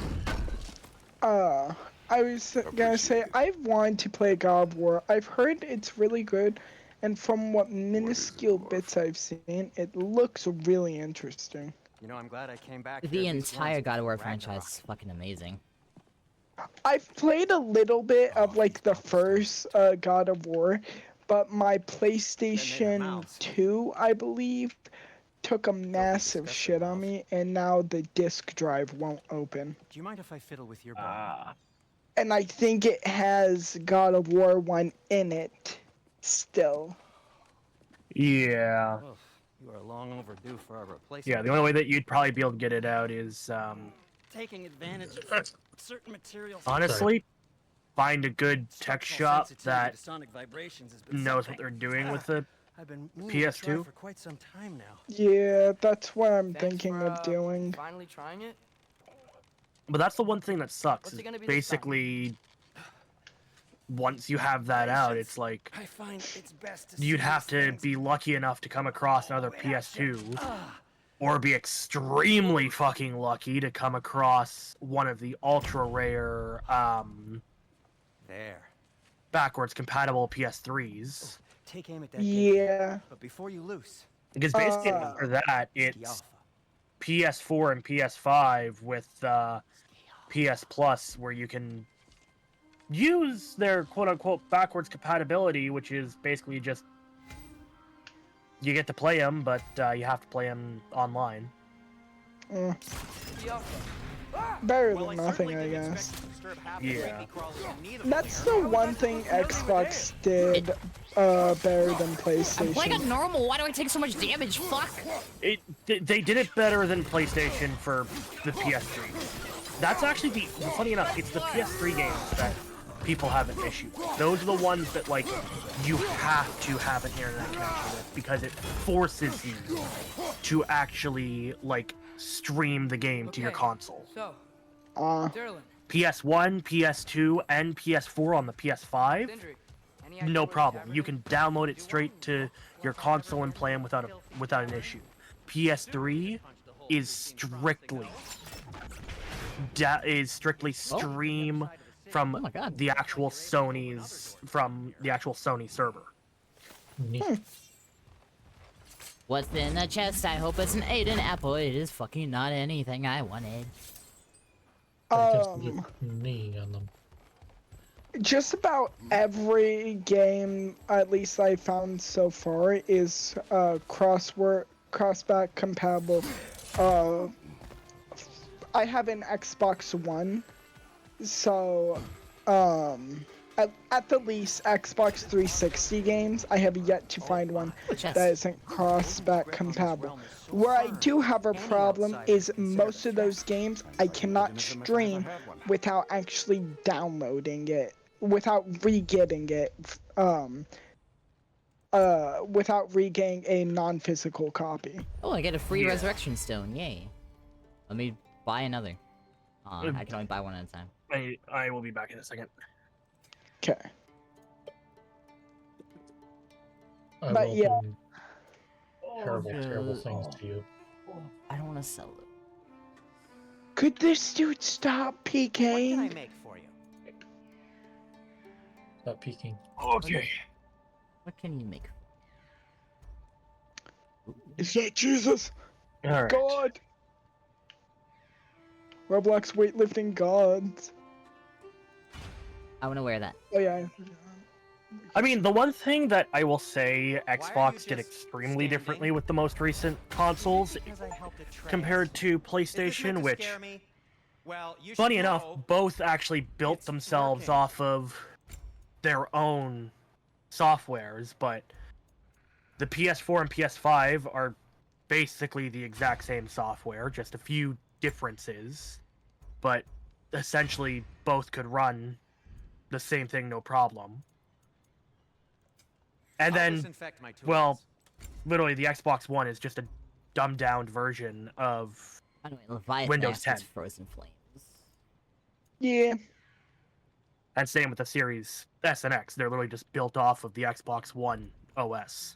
I was gonna say I've wanted to play God of War. I've heard it's really good, and from what minuscule bits I've seen, it looks really interesting. You know, I'm glad I came back. The entire God of War franchise is fucking amazing. I've played a little bit of like the first God of War, but my PlayStation 2, I believe, took a massive shit on me, and now the disk drive won't open. Do you mind if I fiddle with your ball? And I think it has God of War 1 in it still. Yeah. Oh, you are long overdue for a replacement. Yeah. The only way that you'd probably be able to get it out is Taking advantage of certain materials. honestly find a good tech shop that to sonic vibrations has knows what they're doing with the I've been meaning to try PS2. for quite some time now. Yeah, that's what I'm Thanks thinking for, of doing. Finally trying it. But that's the one thing that sucks. What's Is it gonna be this time? basically, once you have that out, it's like I find it's best to you'd see have these to things be lucky enough to come across another in action. PS2, or be extremely fucking lucky to come across one of the ultra rare There. backwards compatible PS3s. Take aim at that. Yeah. But before you loose, Because basically after that, the it's alpha. PS4 and PS5 with PS Plus, where you can use their quote-unquote backwards compatibility, which is basically just you get to play them, but you have to play them online. Mm, The alpha. better Well, than I nothing, certainly I didn't guess. expect to disturb half the Yeah. creepy crawlers in need of That's care. the one thing Xbox did better than I'm playing PlayStation. on normal. Why do I take so much damage? Fuck. They did it better than PlayStation for the PS3. That's actually the funny enough, it's the PS3 games that people have an issue with. Those are the ones that like you have to have an internet connection with because it forces you to actually like stream the game to your Okay. console. So, Uh, Derlin, PS1, PS2, and PS4 on the PS5, Dindri, any idea no where the problem. tavern You is? can download it straight to your console and play them without an issue. PS3 is strictly stream from Oh my God. the actual Sony server. Neat. What's in the chest? I hope it's an Aiden apple. It is fucking not anything I wanted. I guess with knee on them. just about every game, at least I found so far, is crossback compatible. I have an Xbox One, so at the least Xbox 360 games, I have yet to find one that isn't crossback compatible. Where I do have a problem is most of those games I cannot stream without actually downloading it, without re-getting it, without re-getting a non-physical copy. Oh, I get a free Yeah. resurrection stone. Yay. Let me buy another. I can only buy one at a time. I will be back in a second. Okay. I But will yeah. do terrible, terrible things to you. I don't want to sell it. Could this dude stop What can I peeking? make for you? Stop peeking. Okay. What can you make? Is that Jesus? All right. God! Roblox weightlifting gods. I want to wear that. Oh yeah. I mean, the one thing that I will say are you Xbox did just extremely standing? differently with the most recent consoles Because I helped a trans. compared to Is this PlayStation, meant to which, scare me? Well, you funny should enough, know both actually built it's themselves working. off of their own softwares, but the PS4 and PS5 are basically the exact same software, just a few differences, but essentially both could run the same thing no problem. And then, well, literally the Xbox One is just a dumbed down version of By the way, Leviathan Windows actually 10. Frozen Flames. Yeah. And same with the Series S and X. They're literally just built off of the Xbox One OS.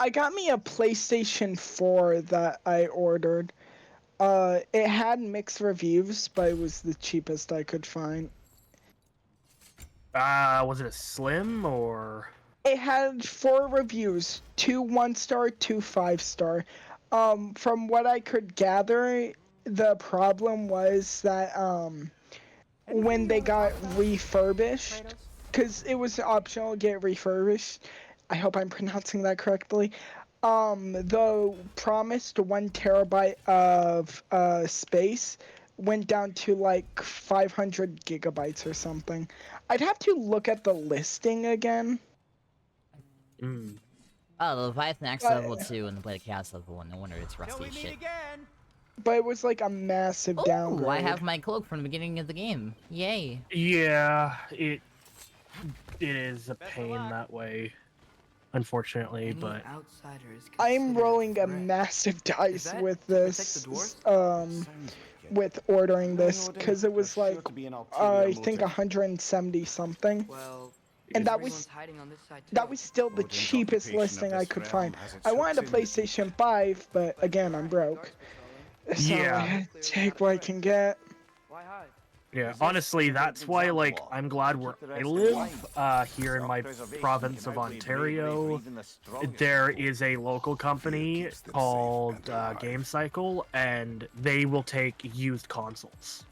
I got me a PlayStation 4 that I ordered. It had mixed reviews, but it was the cheapest I could find. Was it a Slim or? It had 4 reviews, 2 1-star, 2 5-star. From what I could gather, the problem was that when they got refurbished, because it was optional to get refurbished, I hope I'm pronouncing that correctly. The promised 1 terabyte of space went down to like 500 gigabytes or something. I'd have to look at the listing again. Oh, the Leviathan X level 2 and the Blade of Chaos level 1. No wonder it's rusty as shit. But it was like a massive downgrade. Ooh, I have my cloak from the beginning of the game. Yay. Yeah, it is a pain that way, unfortunately, but I'm rolling a massive dice with this, with ordering this, because it was like, I think 170 something. And that was still the cheapest listing I could find. I wanted a PlayStation 5, but again, I'm broke. So yeah. I had to take what I can get. Yeah, honestly, that's why, like, I'm glad where I live, here in my province of Ontario, there is a local company called Game Cycle, and they will take used consoles.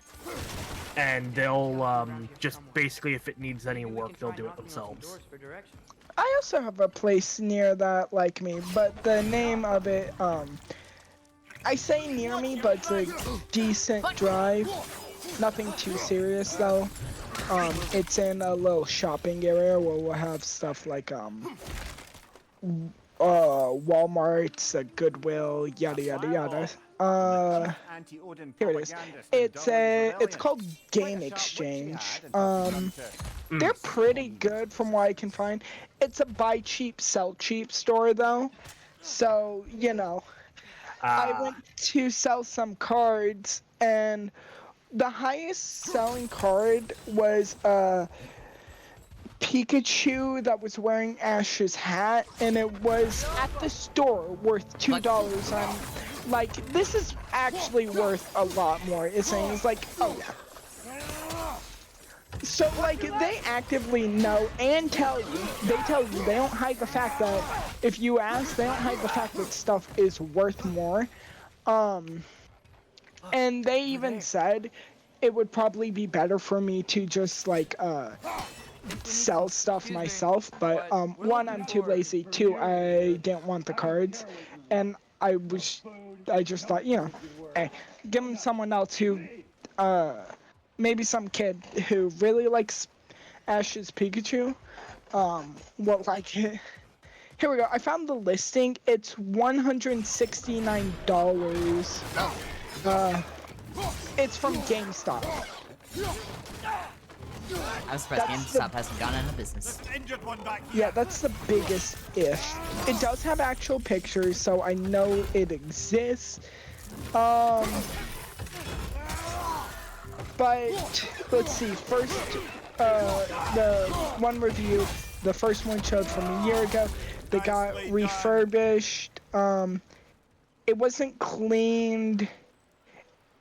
And they'll, just basically, if it needs any work, they'll do it themselves. I also have a place near that like me, but the name of it, I say near me, but it's a decent drive. Nothing too serious though. It's in a little shopping area where we'll have stuff like Walmart's, Goodwill, yada yada yada. Here it is. It's called Game Exchange. They're pretty good from what I can find. It's a buy cheap, sell cheap store though. So, you know, I went to sell some cards and the highest selling card was Pikachu that was wearing Ash's hat, and it was at the store worth $2. I'm like, this is actually worth a lot more. It's saying, it's like, oh yeah. So like, they actively know and tell you, they don't hide the fact that, if you ask, they don't hide the fact that stuff is worth more. And they even said it would probably be better for me to just like sell stuff myself, but 1, I'm too lazy, 2, I didn't want the cards, and I just thought, you know, hey, give them someone else who maybe some kid who really likes Ash's Pikachu will like it. Here we go, I found the listing. It's $169. It's from GameStop. I'm surprised GameStop hasn't gone out of business. Yeah, that's the biggest if. It does have actual pictures, so I know it exists. But let's see. First, the one review, the first one showed from a year ago. They got refurbished. It wasn't cleaned.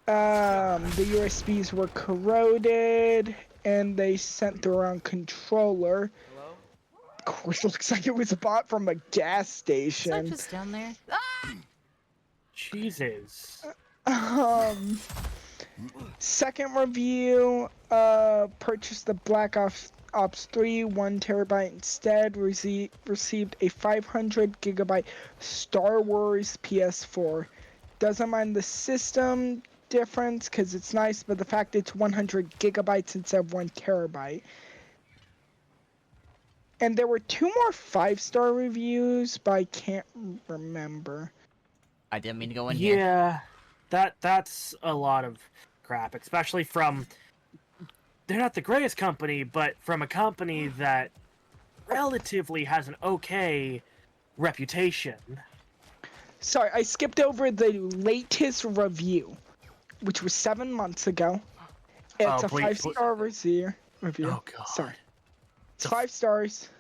The USBs were corroded, and they sent the wrong controller. Hello? Of course, it looks like it was bought from a gas station. Is that just down there? Jesus. Second review, purchased the Black Ops 3 1 terabyte instead, received a 500 gigabyte Star Wars PS4. Doesn't mind the system difference because it's nice, but the fact it's 100 gigabytes instead of 1 terabyte. And there were 2 more 5-star reviews, but I can't remember. I didn't mean to go in here. Yeah, that's a lot of crap, especially from. They're not the greatest company, but from a company that relatively has an okay reputation. Sorry, I skipped over the latest review, which was 7 months ago. It's a 5-star review. Oh god. Sorry. It's 5 stars.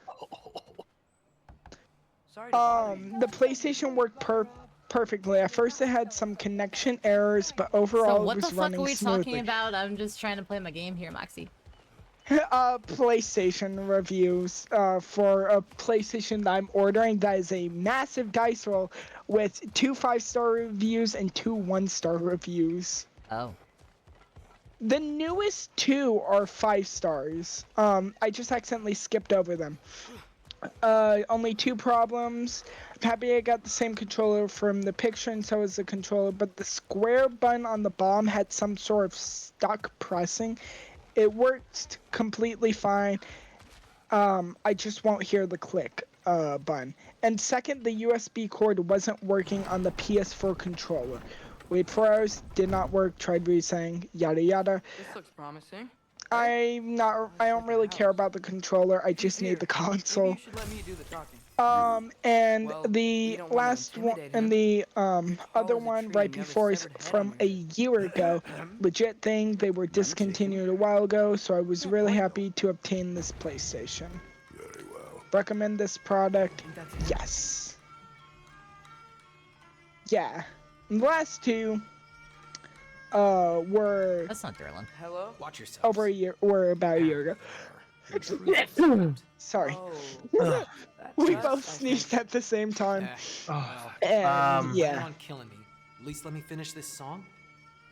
Sorry to bother you. The PlayStation worked perfectly. At first it had some connection errors, but So overall what it the was fuck are running we smoothly. talking about? I'm just trying to play my game here, Moxie. PlayStation reviews for a PlayStation that I'm ordering. That is a massive dice roll with 2 5-star reviews and 2 1-star reviews. Oh. The newest 2 are 5 stars. I just accidentally skipped over them. Only 2 problems. I'm happy I got the same controller from the picture, and so is the controller, but the square button on the bottom had some sort of stuck pressing. It worked completely fine. I just won't hear the click button. And second, the USB cord wasn't working on the PS4 controller. Wait 4 hours, did not work, tried resetting, yada yada. This looks promising. I don't really care about the controller, I just need the Maybe console. you should let me do the talking. And Well, the we don't wanna last one, intimidate and him. the Tall other as a one tree right and you have a before is severed head from on a your year ago. Legit thing, they were discontinued a while ago, so I was really happy to obtain this PlayStation. Very well. Recommend this product? Yes. Yeah. And the last 2 were That's not Derlin. Hello? Watch yourself. over a year, or about a year ago. Sorry. Oh, We that's both something. sneezed at the same time. Well, And yeah. yeah, on killing me. At least let me finish this song.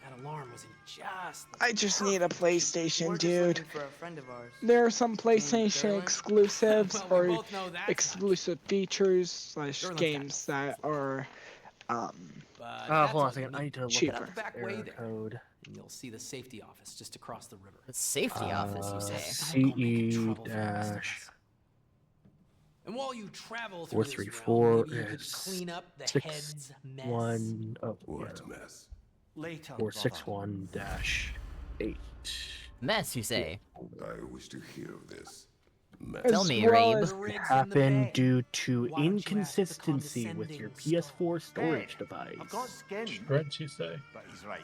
That alarm was in just the I just need a PlayStation, We're just dude. looking for a friend of ours. There are some PlayStation Sterling? exclusives Well, we or both know that exclusive features / Sterling's games that are But Hold on a second. I need to look cheaper. at Out the back error way there. code. And you'll see the safety office just across the river. The safety office, you say? Don't go making trouble for the rest of CE- us. And while you travel through this 434 realm, maybe you could is clean up the 6 head's mess. 1 oh, What yeah. mess? Later, 461-8. Mess, you say? I wish to hear this. Mess. Tell As me, well Rabe. as- Rigs in the Happened bay. due to Why don't you ask the inconsistency with your condescending PS4 storage Hey, device. I've got skin, Stretch, you say? but he's right.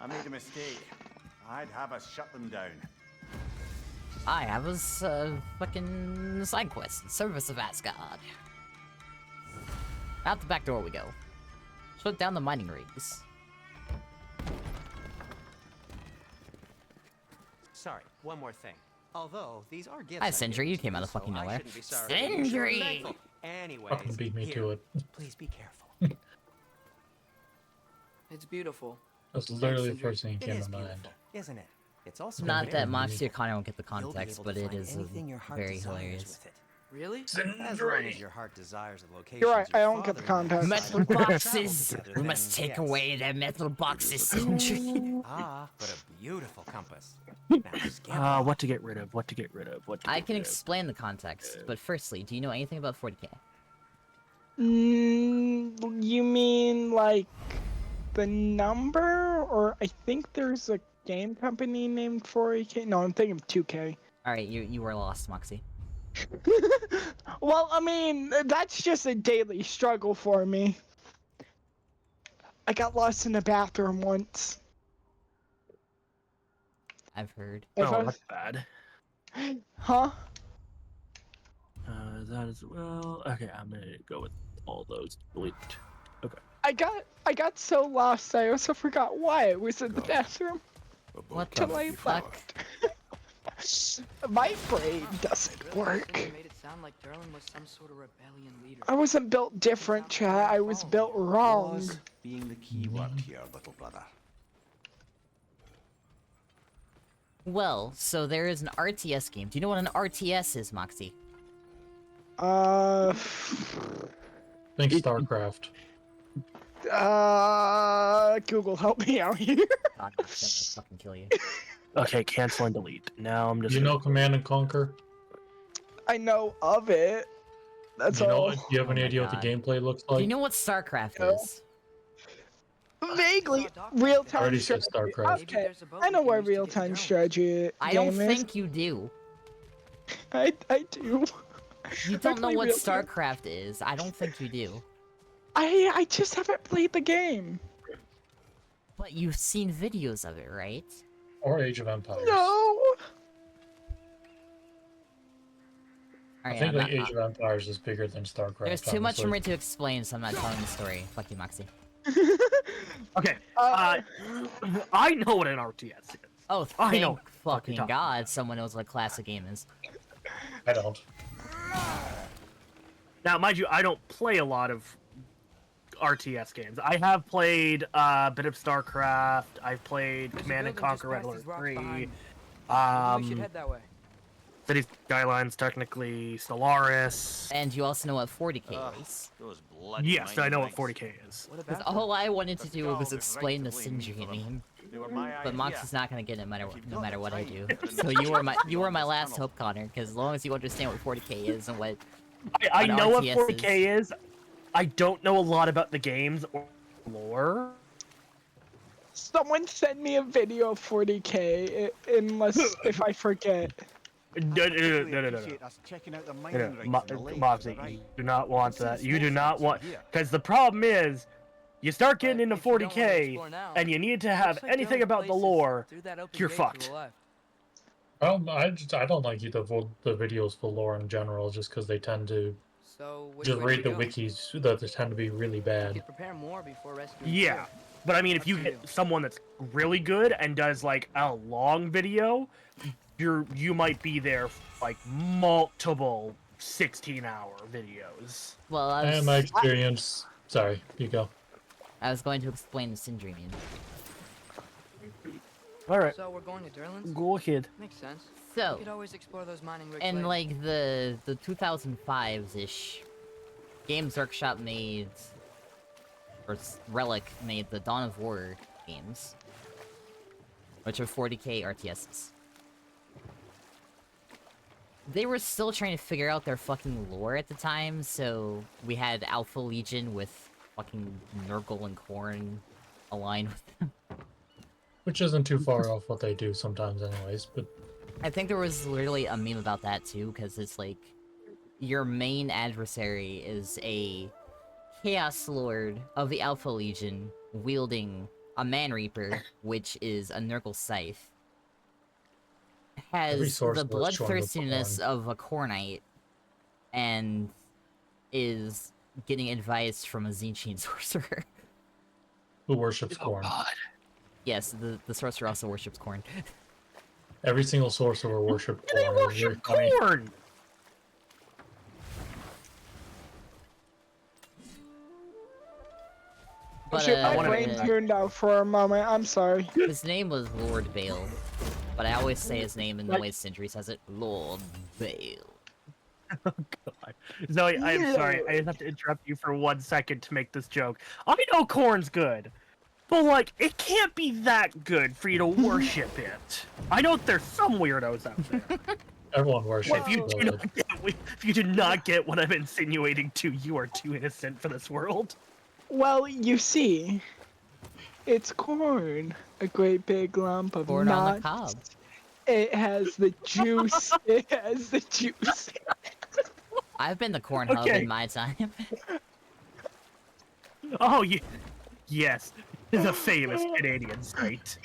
I made a mistake. I'd have us shut them down. I have a fucking side quest in service of Asgard. Out the back door we go. Shut down the mining rigs. Sorry, one more thing. Although these are gifts. Hi, I'm Sindri, giving you to came out you, of fucking so I nowhere. shouldn't be sorry. Sindri! Thankful. Anyways, Fucking beat me here, to it. please be careful. It's beautiful. That's literally the Sindri. first thing that It came is to mind. beautiful, isn't it? It's also Not very that unique. Moxie or Connor won't get the You'll be context, able but to it find is anything your heart very desires hilarious. with it. Really? As long as your heart desires the location. You're right, I don't get the context. Metal boxes! We must take away the metal boxes, Sindri. Ah, but a beautiful compass. Now, scamper What to get rid of, what to get rid of, what to I get can rid of. explain the context, but firstly, do you know anything about 40k? You mean like the number? Or I think there's a game company named 4K? No, I'm thinking of 2K. Alright, you were lost, Moxie. Well, I mean, that's just a daily struggle for me. I got lost in the bathroom once. I've heard. If I Oh, was- that's bad. Huh? That as well. Okay, I'm gonna go with all those. Delete. Okay. I got so lost I also forgot why I was in the bathroom. What the Till I fuck? left. My brain doesn't work. Sindri made it sound like Derlin was some sort of rebellion leader. I wasn't built different, chat. I was built wrong. Was being the key word here, little brother. Well, so there is an RTS game. Do you know what an RTS is, Moxie? Think StarCraft. Google, help me out here. God, I'm gonna fucking kill you. Okay, cancel and delete. Now I'm just. You know Command and Conquer? I know of it. That's Do you know? all. Do you have any Oh my idea what the God. gameplay looks Do like? you know what StarCraft No. is? Vaguely, real-time already said strategy. StarCraft. Okay, I know what real-time strategy I don't game is. think you do. I do. You I don't know play what real-time. StarCraft is. I don't think you do. I just haven't played the game. But you've seen videos of it, right? Or Age of Empires. No. I think like Age of Empires is bigger than StarCraft. There's too much for honestly. me to explain, so I'm not telling the story. Fuck you, Moxie. Okay. I know what an RTS is. Oh, I thank know. fucking talking God someone knows what a classic game is. I don't. Now, mind you, I don't play a lot of RTS games. I have played a bit of StarCraft. I've played Command and Conquer Red Alert 3. We should head that way. Cities Skylines, technically Stellaris. And you also know what 40k is. Yes, I know what 40k is. Because all I wanted to do was explain the Sindri meme. But Moxie's not gonna get it no matter what I do. So you were my last hope, Connor, because as long as you understand what 40k is and what I know what RTS 40k is. I don't know a lot about the games or lore. Someone send me a video of 40k, unless if I forget. No. Moxie, you do not want that. You do not want... Because the problem is, you start getting into 40k, and you need to have anything about the lore, you're fucked. Well, I don't like the videos for lore in general, just because they tend to just read the wikis that they tend to be really bad. Prepare more before rescue. Yeah, but I mean, if you get someone that's really good and does like a long video, you might be there for, like multiple 16-hour videos. Well, And my experience. Sorry, you go. I was going to explain the Sindri meme. All right. So we're going to Durlan's? Go ahead. Makes sense. So, we could always explore those mining rigs in later. like the 2005s-ish, Games Workshop made, or Relic made the Dawn of War games, which are 40k RTSs. They were still trying to figure out their fucking lore at the time, so we had Alpha Legion with fucking Nurgle and Khorne aligned with them. Which isn't too far off what they do sometimes anyways, but... I think there was literally a meme about that too, because it's like, your main adversary is a Chaos Lord of the Alpha Legion, wielding a Man Reaper, which is a Nurgle Scythe. Has the bloodthirstiness of a Khornite, and is getting advice from a Zinchian sorcerer. Who worships corn. Yes, the sorcerer also worships corn. Every single sorcerer worships corn. They worship corn! But, My brain turned out for a moment, I'm sorry. His name was Lord Bale, but I always say his name in the way Sindri says it, Lord Bale. Oh god. Zoe, I'm sorry, I just have to interrupt you for 1 second to make this joke. I know corn's good, but like, it can't be that good for you to worship it. I know there's some weirdos out there. Everyone worships if you do not get what I'm insinuating to, you are too innocent for this world. Well, you see, it's corn, a great big lump of corn on the nuts. cob. It has the juice. It has the juice. I've been the corn hub in my time. Oh, yes. It's a famous Canadian site.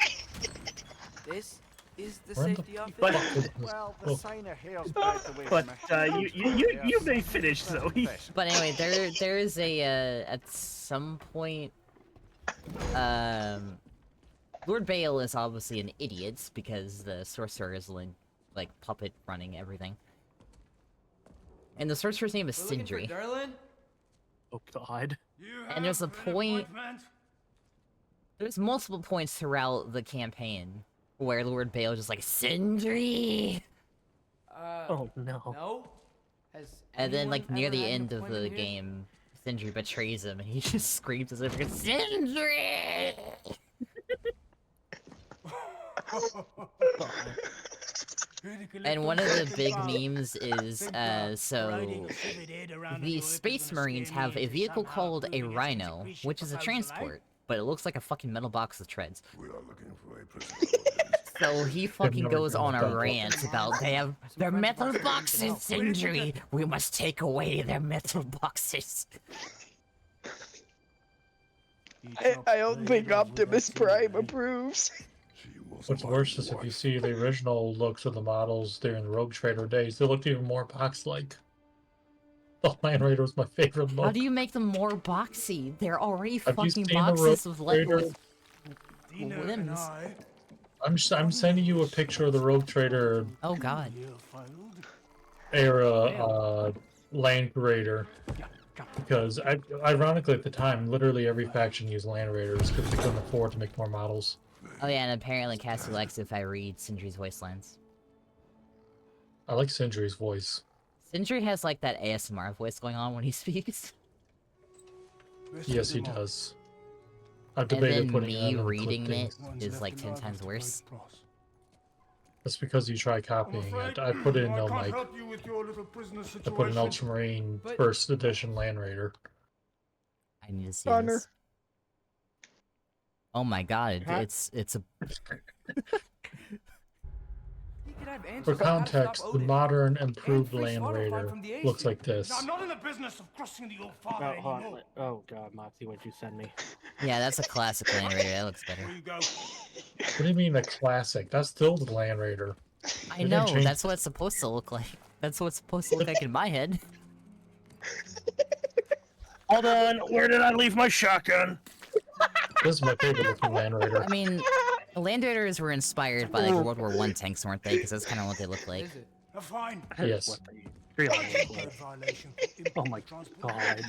This is the safety office. Well, the sign of hair's away But from you may finish, Zoe. But anyway, there is a at some point, Lord Bale is obviously an idiot because the sorcerer is like puppet running everything, and the sorcerer's name is Sindri. Oh god. And there's a point. There's multiple points throughout the campaign where Lord Bale is just like, Sindri! Oh no. No? And then, like, near the end of the game, Sindri betrays him and he just screams as if it's Sindri! And one of the big memes is, so the Space Marines have a vehicle called a Rhino, which is a transport. but it looks like a fucking metal box with treads. We are looking for a person. So he fucking never goes been on with a that. rant about their metal boxes injury. We must take away their metal boxes. I don't think Optimus Prime approves. What's worse is if you see the original looks of the models during the Rogue Trader days, they looked even more box-like. The Land Raider was my favorite look. How do you make them more boxy? They're already Have you fucking seen a boxes Rogue with Trader? limbs. I'm sending you a picture of the Rogue Trader Oh god. era Land Raider. Because, ironically at the time, literally every faction used Land Raiders because they couldn't afford to make more models. Oh yeah, and apparently Cassie likes if I read Sindri's voice lines. I like Sindri's voice. Sindri has like that ASMR voice going on when he speaks. Yes, he does. I've And debated then putting me it on reading it clippings. is like 10 times worse. That's because you try copying it. I put in no mic. I put an Ultramarine First Edition Land Raider. I need to see Honor. this. Oh my god, it's a... For context, the modern, improved Land Raider looks like this. I'm not in the business of crossing the old father anymore. Oh god, Moxie, what'd you send me? Yeah, that's a classic Land Raider, that looks better. What do you mean a classic? That's still the Land Raider. I They didn't know, change that's what it's supposed to look like. That's what it's supposed to look like in my head. Hold on, where did I leave my shotgun? This is my favorite looking Land Raider. I mean, the Land Raiders were inspired by like World War I tanks, weren't they? Because that's kind of what they look like. Fine. Yes. Oh my god.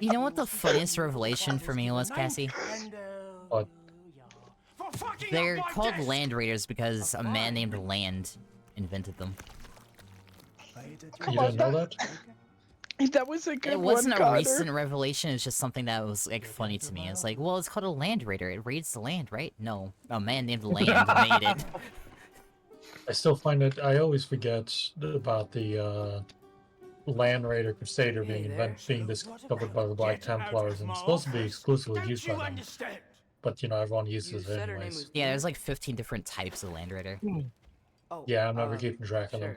You know what the funniest revelation for me was, Cassie? What? They're called Land Raiders because a man named Land invented them. You didn't know that? That was a good It one, wasn't a Connor. recent revelation, it was just something that was like funny to me. It's like, well, it's called a Land Raider. It raids the land, right? No. A man named Land made it. I still find it. I always forget about the Land Raider Crusader being discovered by the Black Templars and supposed to be exclusively used by them. But you know, everyone uses it anyways. Yeah, there's like 15 different types of Land Raider. Yeah, I'm never keeping track of them.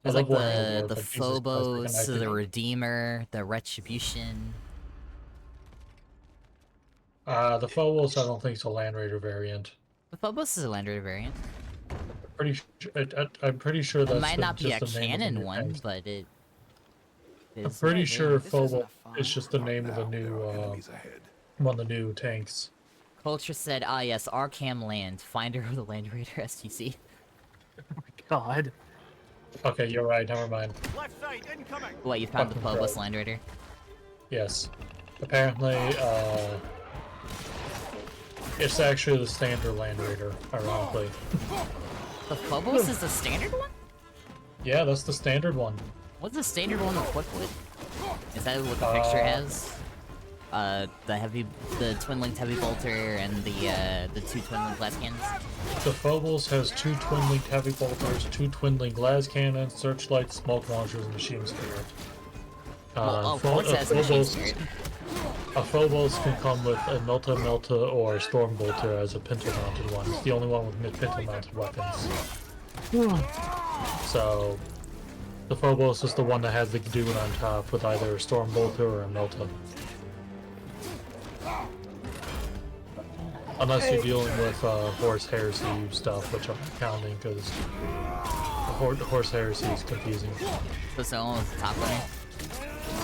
There's I like love Warhammer the lore, but Jesus Christ, I Phobos, can- the Redeemer, the Retribution. The Phobos, I don't think it's a Land Raider variant. The Phobos is a Land Raider variant. I'm pretty sure that's It might not be a just the name of the canon new one, tanks. but it. I'm is pretty what it sure is. Phobos is just the name of the new one of the new tanks. Culture said, ah yes, Arkham Land, finder of the Land Raider STC. Oh my god. Okay, you're right, never mind. Left side, incoming. What, you found the Fucking Phobos crap. Land Raider? Yes. Apparently, it's actually the standard Land Raider, ironically. The Phobos is the standard one? Yeah, that's the standard one. What's the standard one equipped with? Is that what the picture has? The twin-linked heavy bolter and the two twin-linked glass cannons? The Phobos has 2 twin-linked heavy bolters, 2 twin-linked glass cannons, searchlights, smoke launchers, and machine spirit. Of course it has a machine spirit. A Phobos can come with a Melta or a Storm Bolter as a pintle-mounted one. It's the only one with pintle-mounted weapons. So, the Phobos is the one that has the Gdoon on top with either a Storm Bolter or a Melta. Unless you're dealing with Horse Heresy stuff, which I'm not counting because Horse Heresy is confusing. So someone with the top runner?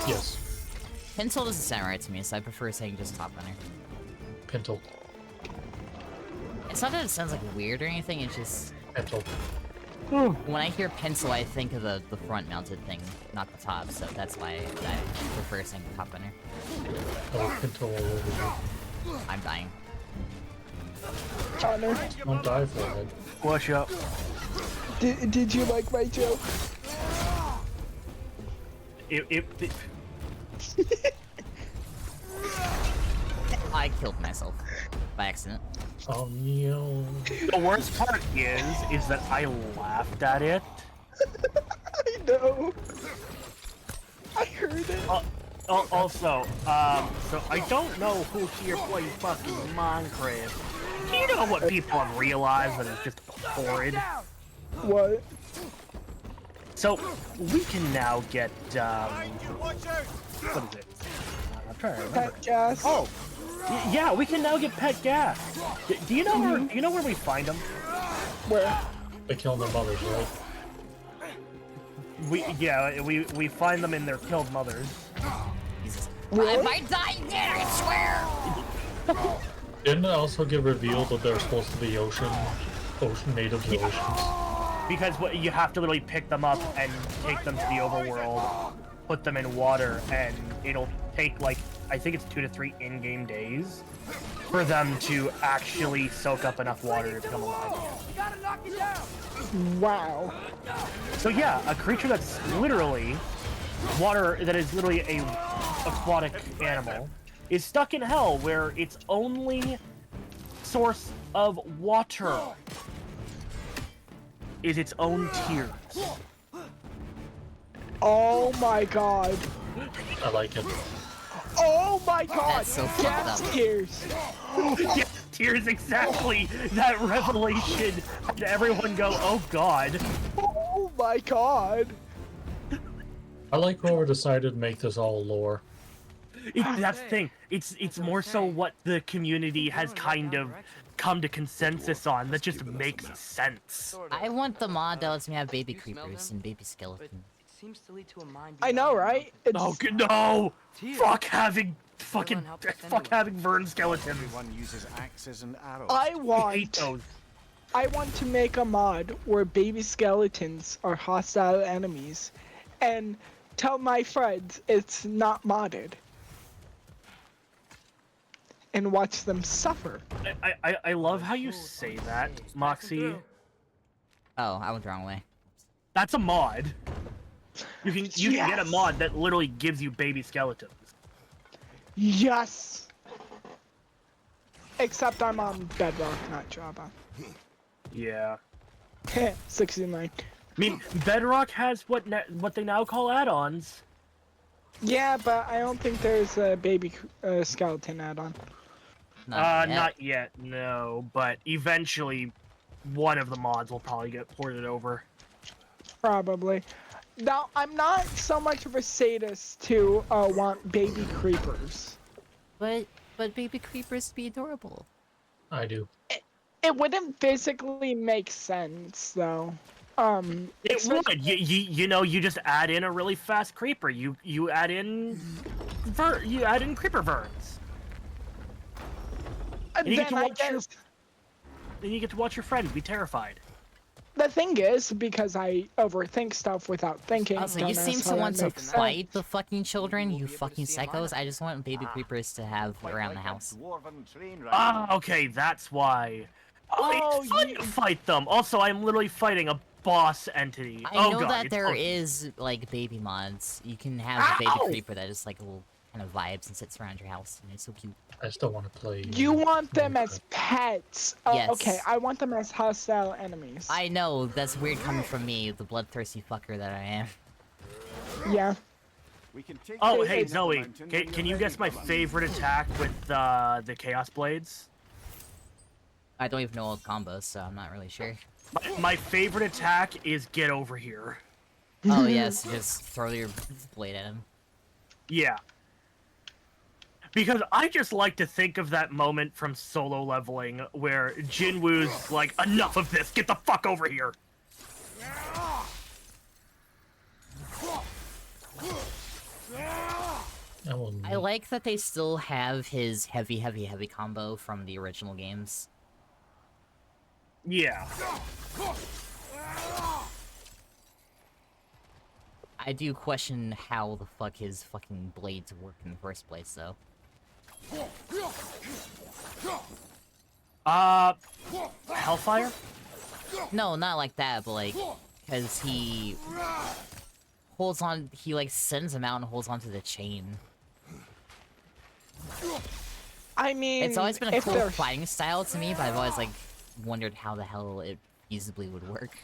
Yes, Pintle doesn't sound right to me, so I prefer saying just top runner. Pintle. It's not that it sounds like weird or anything, it's just... Pintle. When I hear pencil, I think of the front-mounted thing, not the top, so that's why I prefer saying top runner. Oh, Pintle all over you. I'm dying. Connor, Don't die for it. Watch out. did you like my joke? I killed myself by accident. Oh no. The worst part is that I laughed at it. I know. I heard it. Also, so I don't know who here plays fucking Minecraft. Do you know what people have realized that is just horrid? What? So, we can now get, what is it? I'm trying to remember. Pet gas. Oh! Yeah, we can now get pet gas. Do you know where we find them? Where? They kill their mothers, right? We find them in their killed mothers. Really? I might die again, I swear! Didn't it also get revealed that they're supposed to be native to oceans? Because you have to literally pick them up and take them to the overworld, put them in water, and it'll take like, I think it's 2 to 3 in-game days for them to actually soak up enough water to come alive again. Wow. So yeah, a creature that's literally water, that is literally a aquatic animal, is stuck in hell where its only source of water is its own tears. Oh my god. I like it. Oh my god! That's so fucked Gas up. tears! Yes, tears, exactly! That revelation had everyone go, oh god. Oh my god! I like whoever decided to make this all lore. That's the thing. It's more so what the community has kind of come to consensus on that just makes sense. I want the mod that lets me have baby creepers and baby skeletons. Seems to lead to a mind. I know, right? It's... Oh no! Fuck having Vern skeletons. Everyone uses axes and arrows. I hate those. I want to make a mod where baby skeletons are hostile enemies, and tell my friends it's not modded, and watch them suffer. I love how you say that, Moxie. Oh, I went the wrong way. That's a mod. You can get a mod that literally gives you baby skeletons. Yes! Except I'm on Bedrock, not Java. Yeah. 69. I mean, Bedrock has what they now call add-ons. Yeah, but I don't think there's a baby skeleton add-on. Not yet, no. But eventually, one of the mods will probably get ported over. Probably. Now, I'm not so much of a sadist to want baby creepers. But baby creepers be adorable. I do. It wouldn't physically make sense, though. It would. You know, you just add in a really fast creeper. You add in creeper verns. And you get to watch then you get to watch your friend be terrified. The thing is, because I overthink stuff without thinking. Also, you seem to want to fight the fucking children, you fucking psychos. I just want baby creepers to have around the house. Ah, okay, that's why. Oh, it's fun to fight them. Also, I'm literally fighting a boss entity. I know that there is, like, baby mods. You can have a baby creeper that is, like, a little kind of vibes and sits around your house, and it's so cute. I still want to play. You want them as pets? Yes. Okay, I want them as hostile enemies. I know, that's weird coming from me, the bloodthirsty fucker that I am. Yeah. Oh, hey, Zoe, can you guess my favorite attack with the Chaos Blades? I don't even know all the combos, so I'm not really sure. My favorite attack is get over here. Oh, yes, just throw your blade at him. Yeah. Because I just like to think of that moment from Solo Leveling where Jinwoo's like, enough of this, get the fuck over here! I like that they still have his heavy combo from the original games. Yeah. I do question how the fuck his fucking blades work in the first place, though. Hellfire? No, not like that, but like, because he holds on, he like sends him out and holds onto the chain. I mean, it's always been a cool fighting style to me, but I've always like wondered how the hell it feasibly would work.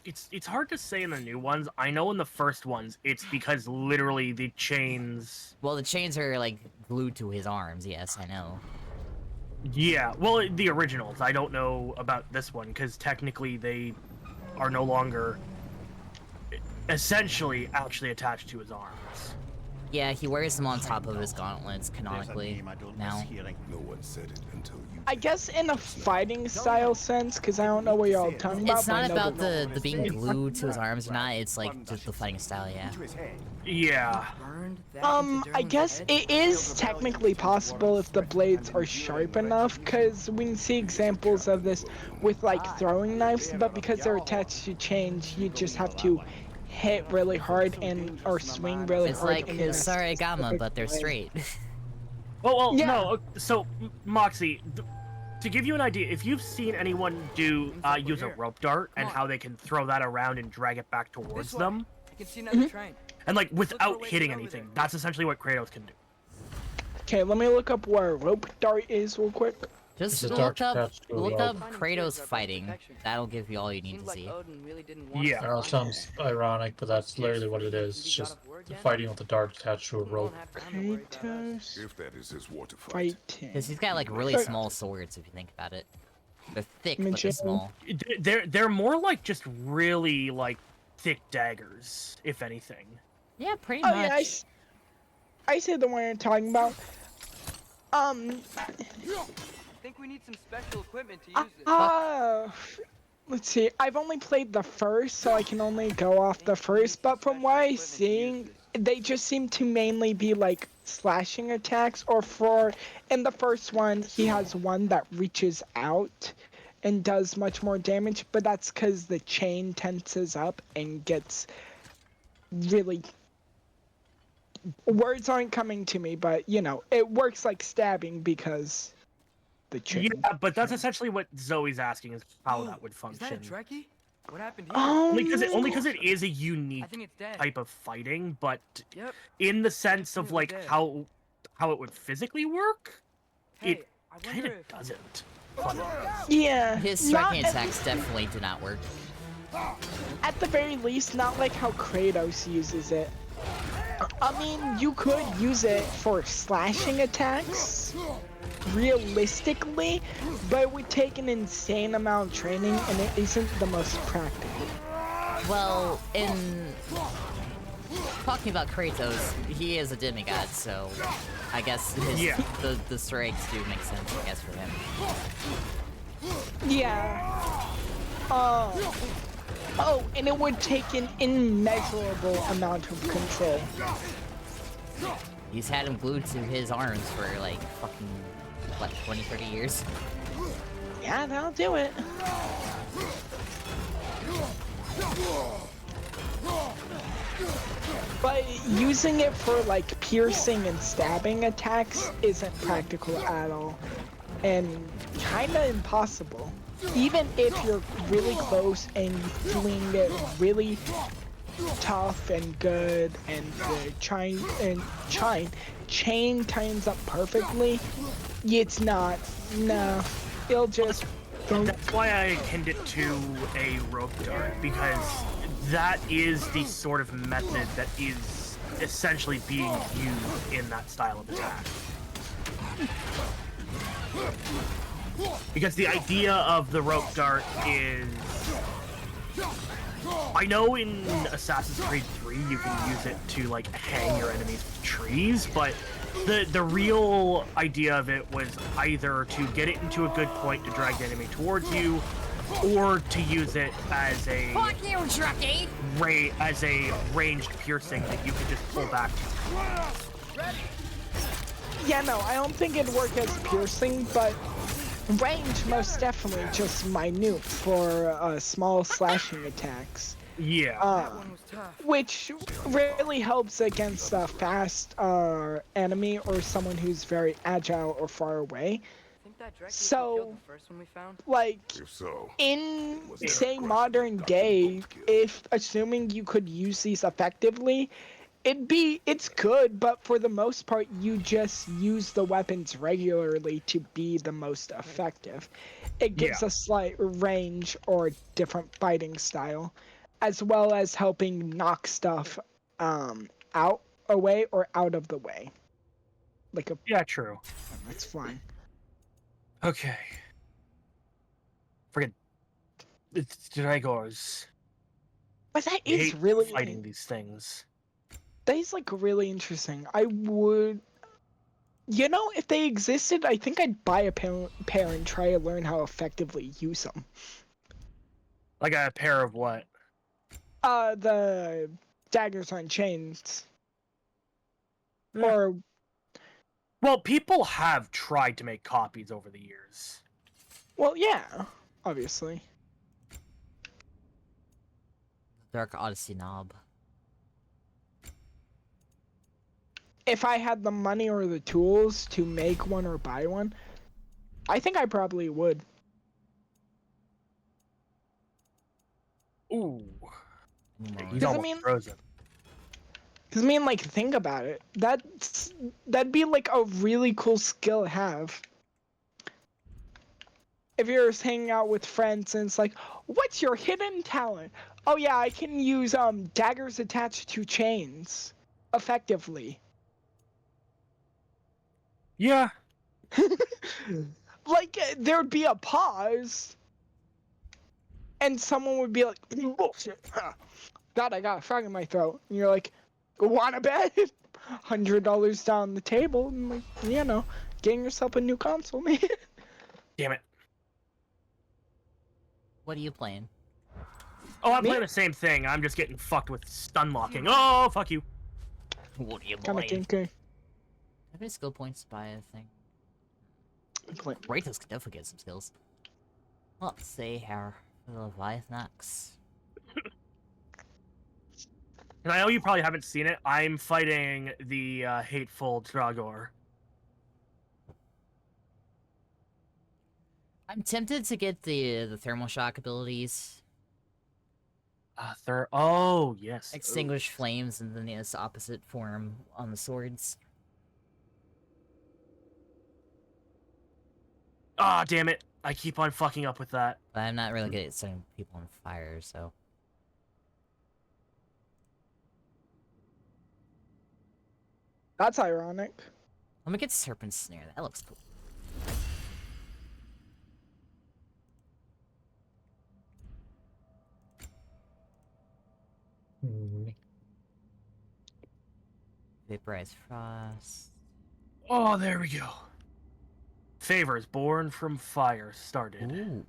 it's hard to say in the new ones. I know in the first ones, it's because literally the chains. Well, the chains are like glued to his arms. Yes, I know. Yeah, well, the originals. I don't know about this one because technically they are no longer essentially actually attached to his arms. Yeah, he wears them on top of his gauntlets canonically now. No one said it until you. I guess in a fighting style sense, because I don't know what y'all talking about. It's but I not know about that- the being glued to his arms or not. It's like just the fighting style. Yeah. Yeah. I guess it is technically possible if the blades are sharp enough, because we can see examples of this with like throwing knives, but because they're attached to chains, you just have to hit really hard and or swing really It's hard. like in a Sarigama, specific but they're way. straight. Well, Yeah. no. So, Moxie, to give you an idea, if you've seen anyone use a rope dart and how they can throw that around and drag it back towards them, I can see another train. and like without hitting anything, that's essentially what Kratos can do. Okay, let me look up where a rope dart is real quick. Just It's a look dark up attached to a Look rope. up Kratos fighting. That'll give you all you need Seems to like see. Odin really didn't want Yeah. us I to know it find sounds ironic, but that's literally what it is. It's just fighting with a dart attached to a We won't rope. have time to worry about us. Kratos If that is his water fight. fighting. Because he's got like really small swords if you think about it. They're thick, but they're small. They're more like just really like thick daggers, if anything. Yeah, pretty Oh much. yeah, I see the one you're talking about. I think we need some special equipment to use this. Let's see. I've only played the first, so I can only go off the first. But from what I'm seeing, they just seem to mainly be like slashing attacks. Or in the first one, he has one that reaches out and does much more damage. But that's because the chain tenses up and gets really. Words aren't coming to me, but you know, it works like stabbing because. The chain. Yeah, but that's essentially what Zoe's asking is how that would Is function. that a Dreki? What happened here? Only because it is a I unique think it's dead. type of fighting, but Yep. in the sense of like dead. how it would physically work, Hey, it I kind wonder of if doesn't. Yeah. His striking not attacks definitely do not work. at the very least, not like how Kratos uses it. I mean, you could use it for slashing attacks, realistically, but it would take an insane amount of training, and it isn't the most practical. Well, in talking about Kratos, he is a demigod, so I guess the strikes do make sense, I guess, for him. Yeah. Oh, and it would take an immeasurable amount of control. He's had him glued to his arms for like fucking, what, 20, 30 years? Yeah, that'll do it. But using it for like piercing and stabbing attacks isn't practical at all. And kinda impossible. Even if you're really close and doing it really tough and good and the chain tightens up perfectly, it's not. No. It'll just That's why I akined it to a rope dart, because that is the sort of method that is essentially being used in that style of attack. Because the idea of the rope dart is... I know in Assassin's Creed 3 you can use it to like hang your enemies with trees, but the real idea of it was either to get it into a good point to drag the enemy towards you, or to use it as a Fuck you, Dreki! as a ranged piercing that you could just pull back to. Yeah, no, I don't think it'd work as piercing, but range most definitely just minute for small slashing attacks. Yeah. Which really helps against a fast enemy or someone who's very agile or far away. So, like, If so, in, say, modern day, if assuming you could use these effectively, it's good, but for the most part, you just use the weapons regularly to be the most effective. It gives a slight range or different fighting style. as well as helping knock stuff out away or out of the way. Like a Yeah, true. It's flying. Okay. Forget it's Dragors. But that I is hate really fighting these things. That is like really interesting. I would, if they existed, I think I'd buy a pair and try to learn how effectively use them. Like a pair of what? The daggers on chains. Or well, people have tried to make copies over the years. Well, yeah, obviously. Dark Odyssey knob. If I had the money or the tools to make one or buy one, I think I probably would. Ooh. He's I almost mean- frozen. Cause I mean, like, think about it. That'd be like a really cool skill to have. If you're just hanging out with friends and it's like, what's your hidden talent? Oh yeah, I can use daggers attached to chains effectively. Yeah. Like there'd be a pause, and someone would be like, bullshit. God, I got a frog in my throat. And you're like, wanna bet? $100 down the table, and like, getting yourself a new console, man. Damn it. What are you playing? Oh, I'm playing the same thing. I'm just getting fucked with stun locking. Oh, fuck you. What are you Kinda playing? kinky. How many skill points to buy a thing? Kratos could definitely get some skills. Let's see here. Leviathanax. And I know you probably haven't seen it. I'm fighting the hateful Dragor. I'm tempted to get the thermal shock abilities. Oh, yes. Extinguish flames and then its opposite form on the swords. Ah, damn it. I keep on fucking up with that. But I'm not really good at setting people on fire, so... That's ironic. Let me get Serpent Snare. That looks cool. Vaporize Frost. Oh, there we go. Favors born from fire started. Ooh.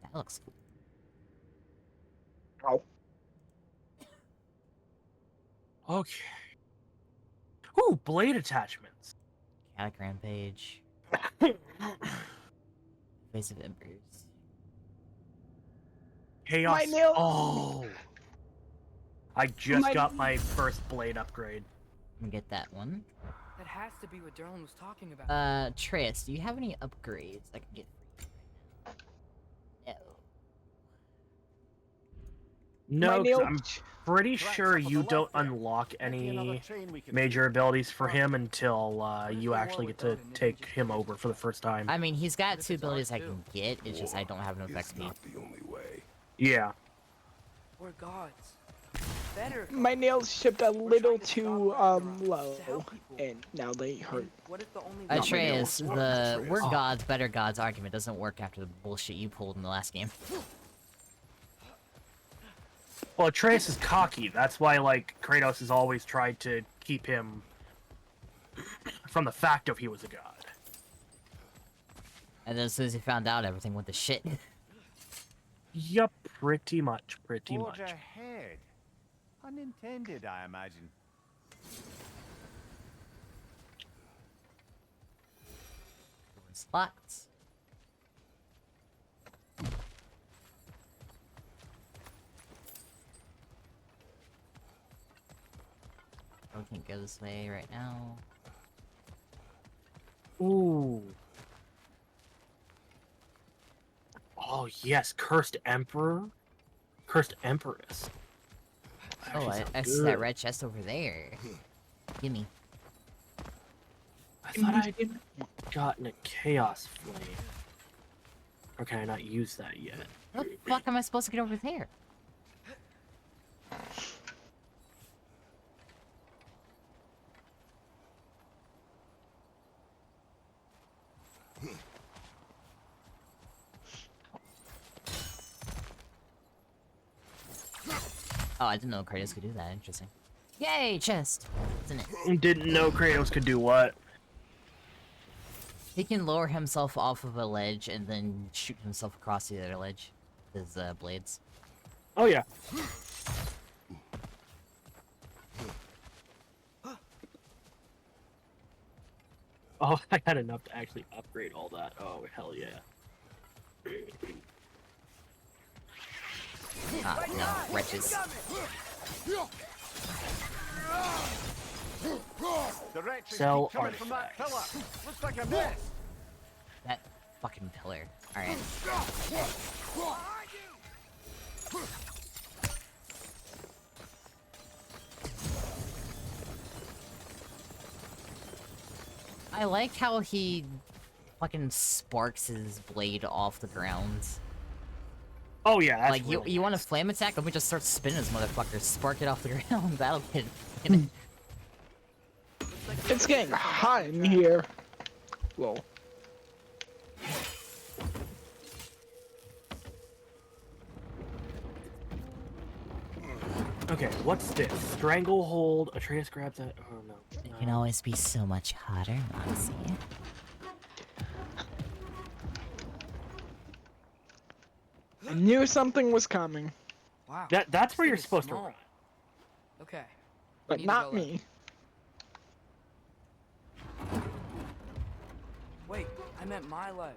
That looks cool. Oh. Okay. Ooh, blade attachments. Chaotic Rampage. Face of Embers. Chaos. My nail- Oh. I just got my first blade upgrade. Let me get that one. That has to be what Darlin was talking about. Trace, do you have any upgrades I can get for you right now? No, My nail- I'm pretty sure you don't unlock any major abilities for him until you actually get to take him over for the first time. I mean, he's got 2 abilities I can get, it's just I don't have enough XP. Not the only way. Yeah. We're gods. Better. My nails shipped a little too low, and now they hurt. What if the only Atreus, the we're gods, better gods argument doesn't work after the bullshit you pulled in the last game. Well, Atreus is cocky. That's why, like, Kratos has always tried to keep him from the fact of he was a god. And then as soon as he found out, everything went to shit. Yup, pretty much. Forge ahead. Unintended, I imagine. Slots. I can't go this way right now. Ooh. Oh, yes, Cursed Emperor. Cursed Empress. Oh, I see that red chest over there. Gimme. I thought I'd gotten a Chaos Flame. Or can I not use that yet? How the fuck am I supposed to get over there? Oh, I didn't know Kratos could do that. Interesting. Yay, chest! Isn't it? Didn't know Kratos could do what? He can lower himself off of a ledge and then shoot himself across the other ledge with his blades. Oh yeah. Oh, I had enough to actually upgrade all that. Oh, hell yeah. Ah, no, wretches. The wretches Sell keep coming from that pillar. artifacts. Looks like a mess. That fucking pillar. Alright. I like how he fucking sparks his blade off the ground. Oh yeah, that's like really you want a nice. flame attack? Let me just start spinning this motherfucker. Spark it off the ground. That'll get It's getting hot in here. Whoa. Okay, what's this? Stranglehold. Atreus grabs that. Oh no. It can always be so much hotter, Moxie. I knew something was coming, Wow. That's where this you're thing is supposed small. to run. Okay. but Need to not go me. Wait, I meant my life.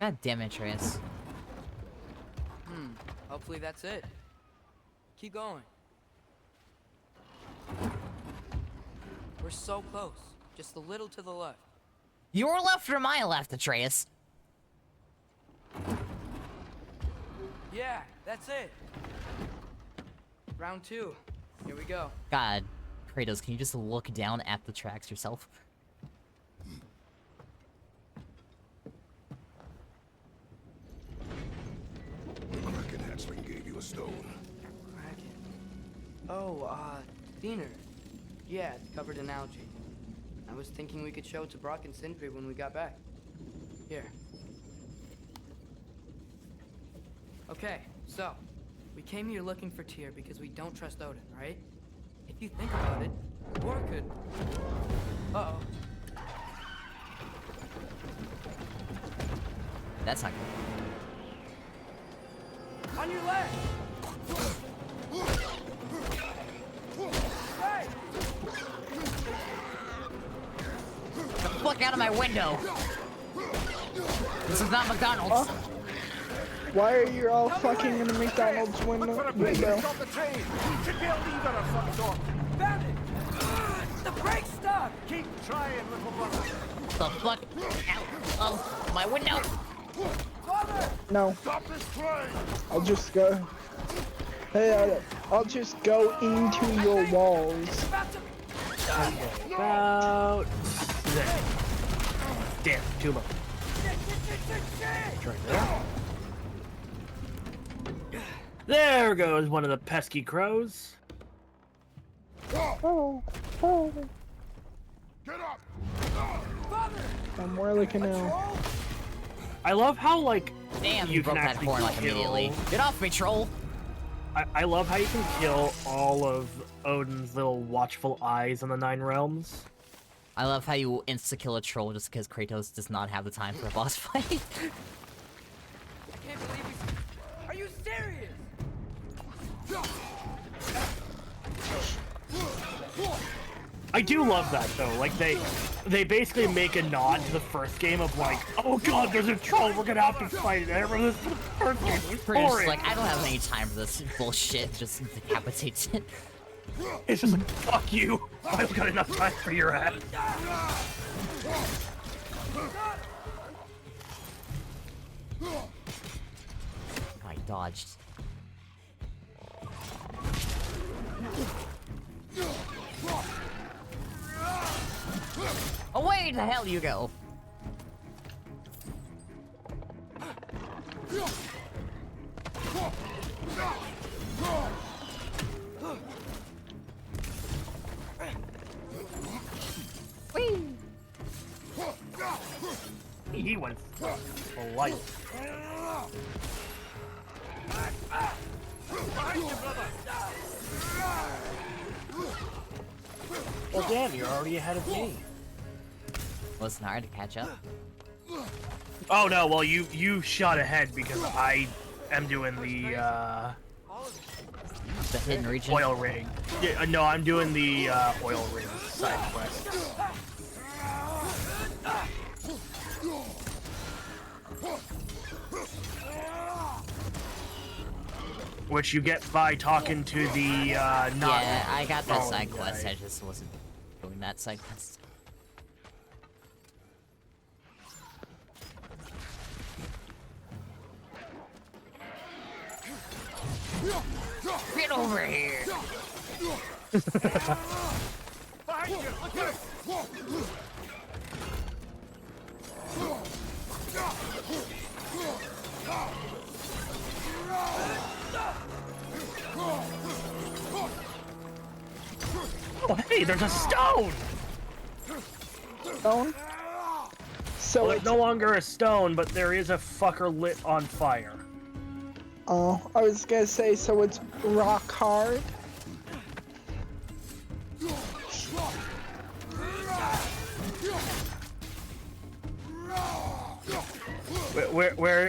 God damn it, Atreus. Hopefully that's it. Keep going. We're so close. Just a little to the left. Your left or my left, Atreus? Yeah, that's it. Round 2. Here we go. God, Kratos, can you just look down at the tracks yourself? The Kraken hatchling gave you a stone. Kraken. Oh, Diener. Yeah, it's covered in algae. I was thinking we could show it to Brock and Sindri when we got back. Here. Okay, so, we came here looking for Tyr because we don't trust Odin, right? If you think about it, War could... Uh-oh. That's not good. On your left! Hey! Get the fuck out of my window! This is not McDonald's. Why are you all fucking in the McDonald's Look for a window? break to stop the train. Should be a lever of some sort. Found it! The brake's stuck! Keep trying, little brother. The fuck out of my window! Father! No, Stop this train! I'll just go. Hey, I'll just go into your walls. About to... About there. Damn, too low. Try that. There goes one of the pesky crows. Oh. Get up! I'm really canal. I love how, like, Damn, you you can broke that actually horn like kill- immediately. Get off me, troll! I love how you can kill all of Odin's little watchful eyes in the Nine Realms. I love how you insta-kill a troll just because Kratos does not have the time for a boss fight. I can't believe we... Are you serious? I do love that though. Like they basically make a nod to the first game of like, oh god, there's a troll, we're gonna have to fight it. And this first game was Pretty much boring. like, I don't have any time for this bullshit, just decapitates it. It's just like, fuck you. I don't got enough time for your ass. I dodged. Away the hell you go! Whee! He went polite. Behind you, brother. Well, damn, you're already ahead of me. Wasn't hard to catch up. Oh no, well you shot ahead because I am doing the hidden region? oil rig. Yeah, no, I'm doing the oil rig side quest. Which you get by talking to the not. Yeah, I got that side quest. I just wasn't doing that side quest. Get over here! Behind you! Look out! Oh hey, there's a stone! Stone? So well, it's it's no longer a stone, but there is a fucker lit on fire. Oh, I was gonna say, so it's rock hard.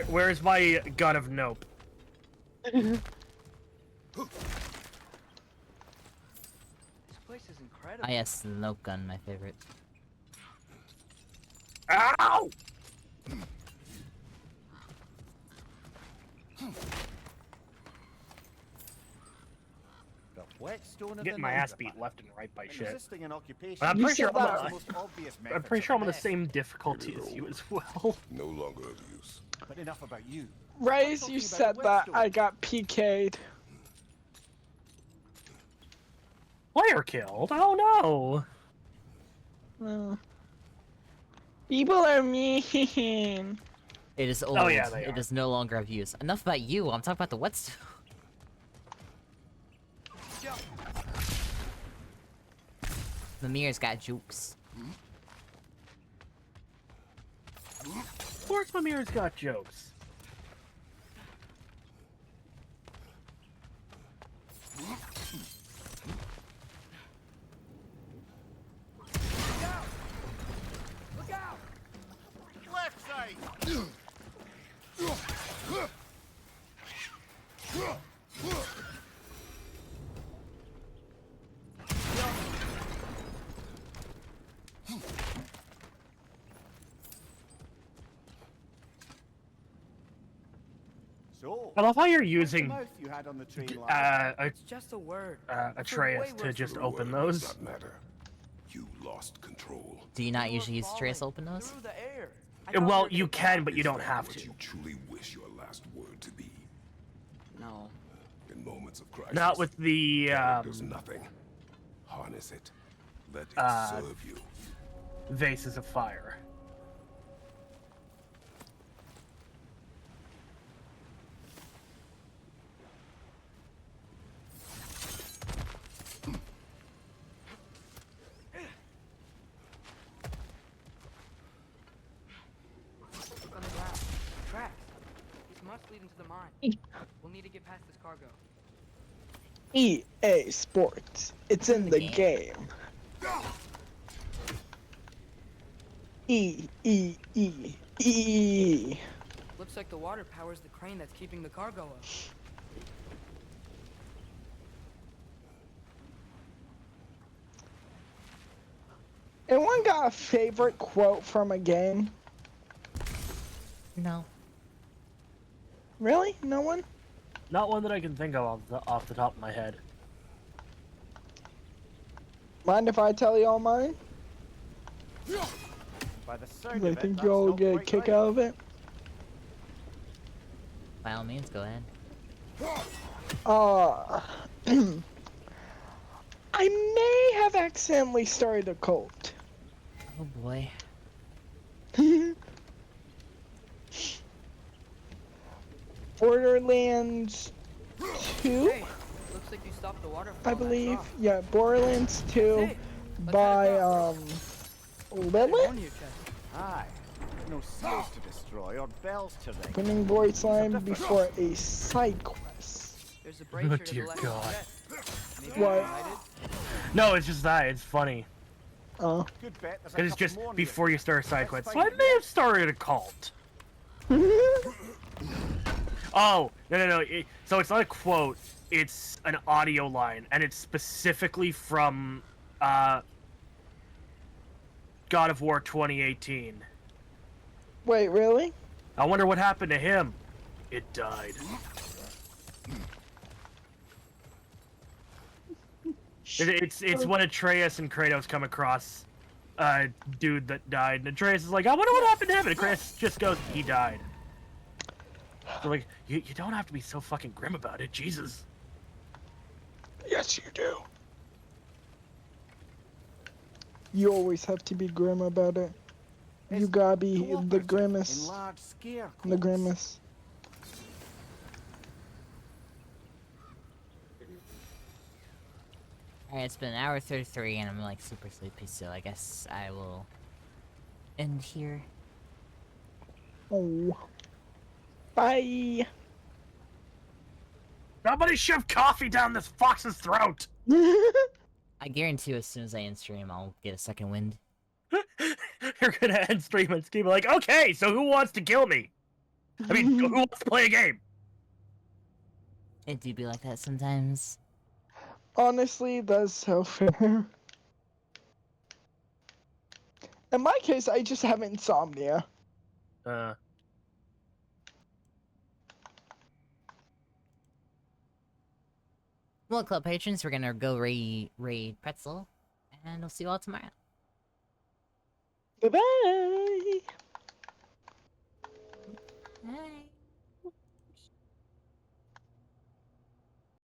Where's my gun of nope? This place is incredible. Ah, yes, the nope gun, my favorite. Ow! The whetstone of Getting the my ass Nether, beat left and right by and shit. resisting an occupation I'm pretty sure is the most obvious I'm method pretty sure I'm on the of same difficulty as you as well. No longer of use. death. But enough about you. Right as you said that, I got PK'd. Player killed? Oh no! People are mean. It is old. Oh, yeah, they it are. is no longer of use. Enough about you. I'm talking about the whetstone. The mirror's got jokes. Of course Mimir's got jokes. Look out! Left side! So, I love how you're what's the using mouth you had on the train lad? It's just a word. Atreus to just The open word does those. not matter. You lost control. Do you not usually use Atreus to open those? Through the air. Well, you can, but you don't have What to. you truly wish your last word to be. No. In moments of crisis. Not with the There's nothing. Harness it. Let it serve you. vases of fire. Look on the ground. Tracks. These must lead into the mine. We'll need to get past this cargo. EA Sports. It's in the game. E. Looks like the water powers the crane that's keeping the cargo up. Anyone got a favorite quote from a game? No. Really? No one? Not one that I can think of off the top of my head. Mind if I tell y'all mine? By the sound I of it, think that's y'all not get a quite kick right. out of it. By all means, go ahead. I may have accidentally started a cult. Oh boy. Borderlands 2, Hey, looks like you stopped the water. I believe. Yeah, Borderlands 2 Hey, by Lilith? Aye. No seals to destroy or bells to ring. Winning voice line before a side quest. There's a brazier to the dear left God. of the jet. Maybe What? you're invited? No, it's just that. It's funny. Oh. Good bet there's a Because it's couple just more near before you here. start a side Let's quest. So find I it. may have started a cult. Oh, no. So it's not a quote. It's an audio line, and it's specifically from God of War 2018. Wait, really? I wonder what happened to him. It died. It's when Atreus and Kratos come across a dude that died, and Atreus is like, I wonder what happened to him, and Kratos just goes, he died. So like, you don't have to be so fucking grim about it, Jesus. Yes, you do. You always have to be grim about it. You gotta be the Cooperative grimmest. in large scare The quotes. grimmest. Alright, it's been an hour 33 and I'm like super sleepy, so I guess I will end here. Oh. Bye. Somebody shove coffee down this fox's throat! I guarantee you as soon as I end stream, I'll get a second wind. You're gonna end stream and Steve like, okay, so who wants to kill me? I mean, who wants to play a game? It do be like that sometimes. Honestly, that's so fair. In my case, I just have insomnia. Well, club patrons, we're gonna go raid Pretzel, and we'll see you all tomorrow. Bye-bye. Bye.